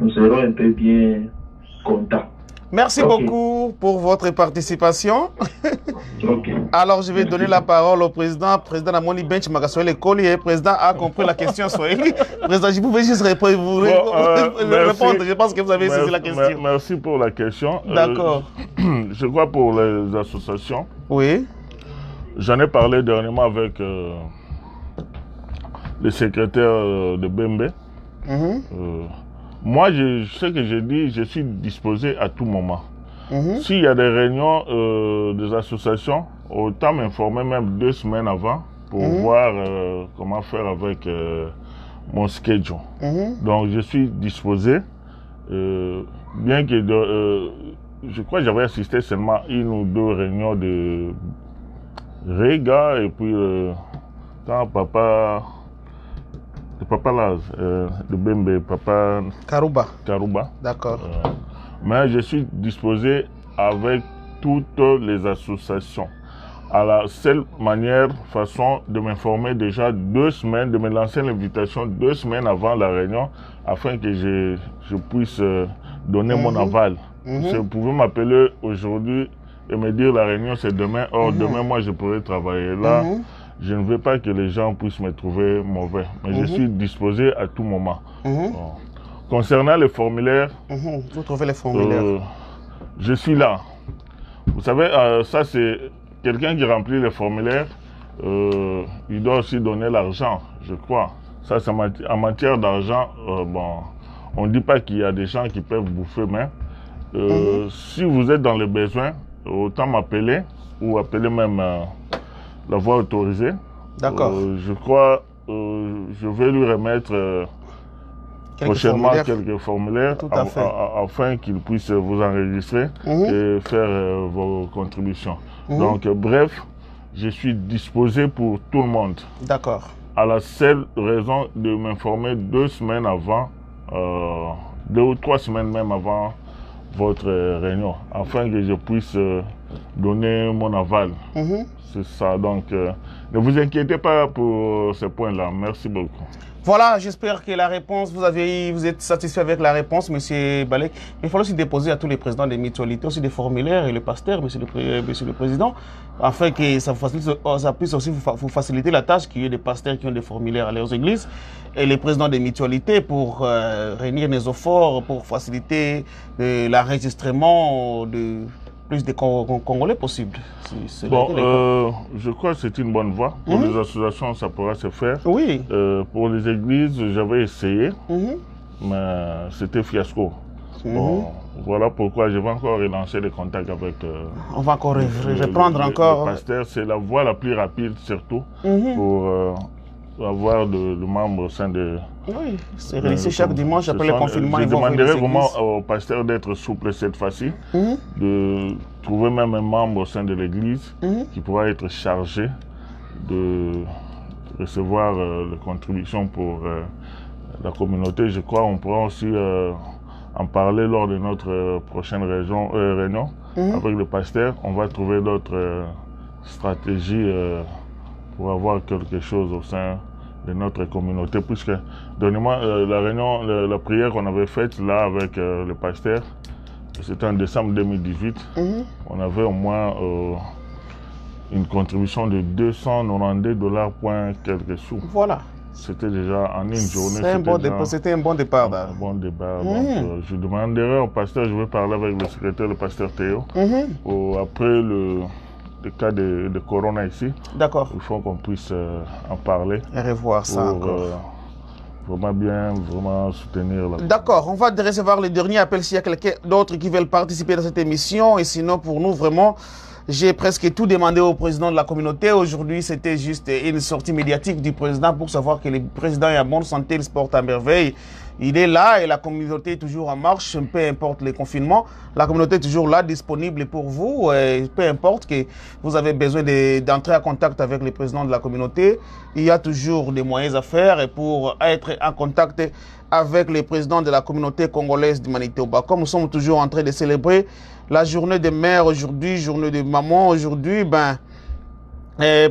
nous serons un peu bien contents. Merci beaucoup pour votre participation. Alors, je vais donner la parole au président. Président Namoni Bench Magasoele Koli. Président a compris la question Swahili. Président, je pouvais juste répondre. Je pense que vous avez saisi la question. Merci pour la question. D'accord. Je crois pour les associations. Oui. J'en ai parlé dernièrement avec le secrétaire de Bembe. Moi, ce que j'ai dit, je suis disposé à tout moment. S'il y a des réunions des associations, autant m'informer même 2 semaines avant pour voir comment faire avec mon schedule. Donc, je suis disposé, bien que je crois que j'avais assisté seulement 1 ou 2 réunions de Rega et puis quand Papa Laz, de Bembe, Papa Karouba. D'accord. Mais je suis disposé avec toutes les associations. À la seule façon de m'informer déjà 2 semaines, de me lancer l'invitation 2 semaines avant la réunion, afin que je puisse donner mon aval. Vous pouvez m'appeler aujourd'hui et me dire la réunion c'est demain. Or, demain, moi, je pourrais travailler là. Je ne veux pas que les gens puissent me trouver mauvais, mais je suis disposé à tout moment. Bon. Concernant les formulaires, vous trouvez les formulaires? Je suis là. Vous savez, ça c'est quelqu'un qui remplit les formulaires, il doit aussi donner l'argent, je crois. Ça, c'est en matière d'argent, bon, on ne dit pas qu'il y a des gens qui peuvent bouffer, mais si vous êtes dans les besoins, autant m'appeler ou appeler même la voie autorisée. D'accord. Je crois, je vais lui remettre prochainement quelques formulaires afin qu'il puisse vous enregistrer et faire vos contributions. Donc, bref, je suis disposé pour tout le monde. D'accord. À la seule raison de m'informer 2 semaines avant, 2 ou 3 semaines même avant votre réunion, afin que je puisse donner mon aval. C'est ça, donc ne vous inquiétez pas pour ce point-là. Merci beaucoup. Voilà, j'espère que la réponse, vous êtes satisfait avec la réponse, M. Balek. Il faut aussi déposer à tous les présidents des mutualités aussi des formulaires et le pasteur, monsieur le Président, afin que ça puisse aussi vous faciliter la tâche qu'il y ait des pasteurs qui ont des formulaires à leurs églises et les présidents des mutualités pour réunir les efforts, pour faciliter l'enregistrement de plus de Congolais possible. Bon, je crois que c'est une bonne voie. Pour les associations, ça pourra se faire. Oui. Pour les églises, j'avais essayé, mais c'était fiasco. Bon, voilà pourquoi je vais encore relancer les contacts avec on va encore reprendre encore. Le pasteur, c'est la voie la plus rapide surtout pour avoir de membres au sein de... Oui, c'est réalisé chaque dimanche après le confinement. Je demanderai vraiment au pasteur d'être souple cette fois-ci, de trouver même un membre au sein de l'église qui pourra être chargé de recevoir les contributions pour la communauté. Je crois qu'on pourra aussi en parler lors de notre prochaine réunion avec le pasteur. On va trouver d'autres stratégies pour avoir quelque chose au sein de notre communauté, puisque dernièrement la réunion, la prière qu'on avait faite là avec le pasteur, c'était en décembre 2018, on avait au moins une contribution de 292 $ point quelques sous. Voilà. C'était déjà en une journée. C'était un bon départ. Un bon départ. Donc, je demanderai au pasteur, je vais parler avec le secrétaire, le pasteur Théo, après le cas de Corona ici. D'accord. Il faut qu'on puisse en parler. Et revoir ça encore. Vraiment soutenir la... D'accord, on va recevoir le dernier appel s'il y a quelqu'un d'autre qui veulent participer dans cette émission. Et sinon, pour nous, vraiment, j'ai presque tout demandé au président de la communauté. Aujourd'hui, c'était juste une sortie médiatique du président pour savoir que le président est en bonne santé, il se porte à merveille. Il est là et la communauté est toujours en marche, peu importe les confinements. La communauté est toujours là, disponible pour vous. Peu importe que vous avez besoin d'entrer en contact avec le président de la communauté. Il y a toujours des moyens à faire et pour être en contact avec les présidents de la communauté congolaise du Manitoba. Comme nous sommes toujours en train de célébrer la journée des mères aujourd'hui, journée de maman aujourd'hui,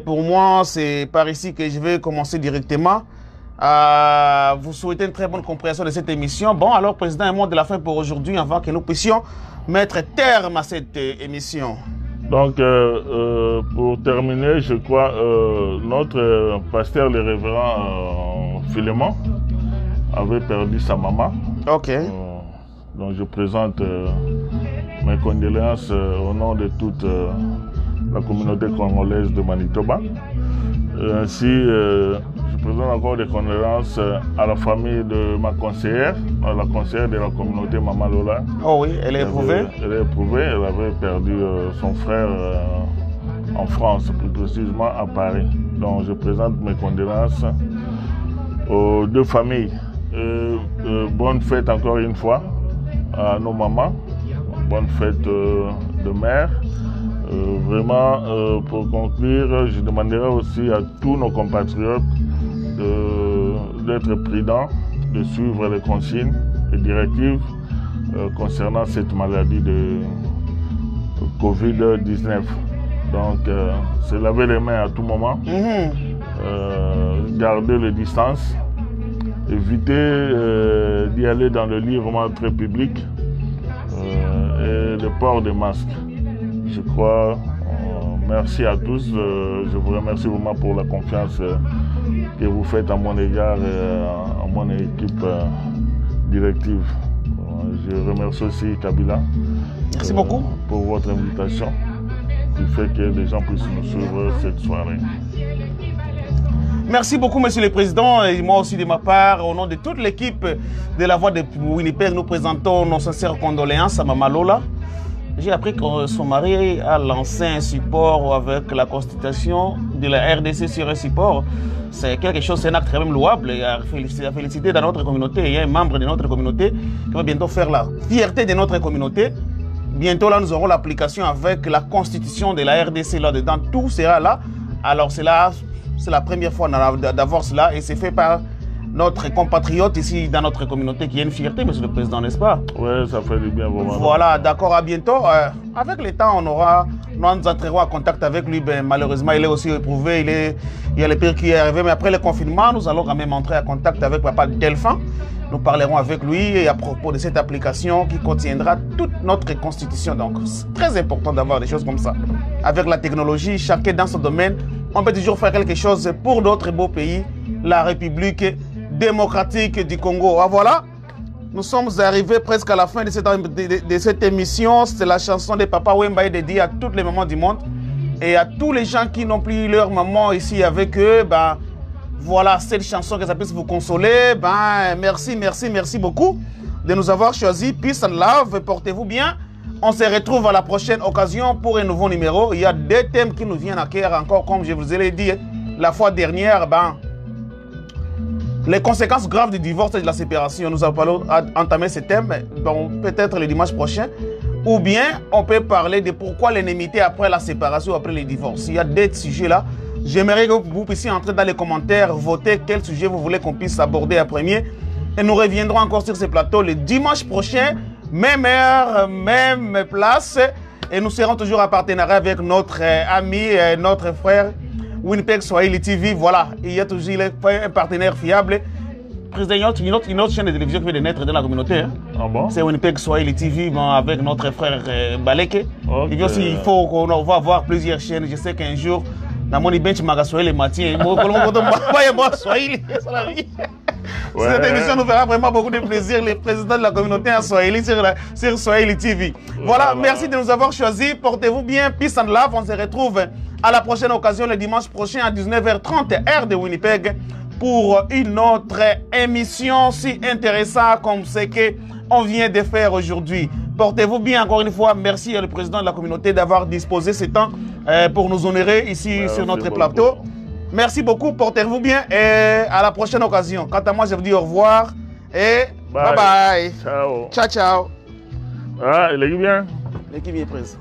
pour moi, c'est par ici que je vais commencer directement. Vous souhaitez une très bonne compréhension de cette émission. Bon, alors, président, un mot de la fin pour aujourd'hui, avant que nous puissions mettre terme à cette émission? Donc, pour terminer, je crois, notre pasteur, le révérend Philémon, avait perdu sa maman. Ok. Donc, je présente mes condoléances au nom de toute la communauté congolaise de Manitoba. Ainsi, je présente encore des condoléances à la famille de ma conseillère, la conseillère de la communauté Mama Lola. Oh oui, elle est éprouvée? Elle est éprouvée, elle avait perdu son frère en France, plus précisément à Paris. Donc je présente mes condoléances aux deux familles. Bonne fête encore une fois à nos mamans, bonne fête de mère. Vraiment, pour conclure, je demanderai aussi à tous nos compatriotes d'être prudents, de suivre les consignes et directives concernant cette maladie de Covid-19. Donc, se laver les mains à tout moment, garder les distances, éviter d'y aller dans le livrement très public et le port des masques. Je crois, merci à tous. Je vous remercie vraiment pour la confiance que vous faites à mon égard et à mon équipe directive. Je remercie aussi Kabila. Merci beaucoup pour votre invitation qui fait que les gens puissent nous suivre cette soirée. Merci beaucoup, Monsieur le Président, et moi aussi de ma part, au nom de toute l'équipe de la Voix de Winnipeg, nous présentons nos sincères condoléances à Mama Lola. J'ai appris que son mari a lancé un support avec la constitution de la RDC sur un support. C'est quelque chose, c'est un acte quand même louable et à féliciter dans notre communauté. Il y a un membre de notre communauté qui va bientôt faire la fierté de notre communauté. Bientôt là, nous aurons l'application avec la constitution de la RDC là-dedans. Tout sera là. Alors c'est la première fois d'avoir cela et c'est fait par notre compatriote ici dans notre communauté qui a une fierté, Monsieur le Président, n'est-ce pas? Oui, ça fait du bien vraiment. Voilà, d'accord, à bientôt. Avec le temps, nous entrerons en contact avec lui. Ben, malheureusement, il est aussi éprouvé, il y a le pire qui est arrivé, mais après le confinement, nous allons quand même entrer en contact avec Papa Delphin. Nous parlerons avec lui et à propos de cette application qui contiendra toute notre constitution. Donc, c'est très important d'avoir des choses comme ça. Avec la technologie, chacun dans son domaine, on peut toujours faire quelque chose pour notre beau pays, la République démocratique du Congo. Ah, voilà, nous sommes arrivés presque à la fin de cette émission. C'est la chanson de Papa Wemba dédiée à toutes les mamans du monde et à tous les gens qui n'ont plus leur maman ici avec eux. Ben, voilà, cette chanson, que ça puisse vous consoler. Ben, merci beaucoup de nous avoir choisis. Peace and love, portez-vous bien. On se retrouve à la prochaine occasion pour un nouveau numéro. Il y a deux thèmes qui nous viennent à cœur encore, comme je vous l'ai dit la fois dernière. Ben, les conséquences graves du divorce et de la séparation. Nous allons entamer ce thème, bon, peut-être le dimanche prochain. Ou bien, on peut parler de pourquoi l'ennemité après la séparation, après le divorce. Il y a deux sujets là. J'aimerais que vous puissiez entrer dans les commentaires, voter quel sujet vous voulez qu'on puisse aborder à premier. Et nous reviendrons encore sur ce plateau le dimanche prochain. Même heure, même place. Et nous serons toujours en partenariat avec notre ami, notre frère, Winnipeg Swahili TV, voilà, il y a toujours un partenaire fiable. Président, une autre chaîne de télévision qui vient de naître dans la communauté. Hein? Ah bon? C'est Winnipeg Swahili TV, bon, avec notre frère Baleke. Okay. Et aussi, il faut qu'on va avoir plusieurs chaînes. Je sais qu'un jour, dans mon bench Swahili Mathieu, cette émission nous fera vraiment beaucoup de plaisir. Le président de la communauté en Swahili sur Swahili TV. Voilà, merci de nous avoir choisis. Portez-vous bien. Peace and love. On se retrouve à la prochaine occasion le dimanche prochain à 19h30 heure de Winnipeg pour une autre émission si intéressante comme ce qu'on vient de faire aujourd'hui. Portez-vous bien encore une fois. Merci au président de la communauté d'avoir disposé ce temps pour nous honorer ici sur notre plateau. Merci beaucoup, portez-vous bien et à la prochaine occasion. Quant à moi, je vous dis au revoir et bye bye. Ciao. Ciao, ciao. Ah, il est bien. L'équipe est prise.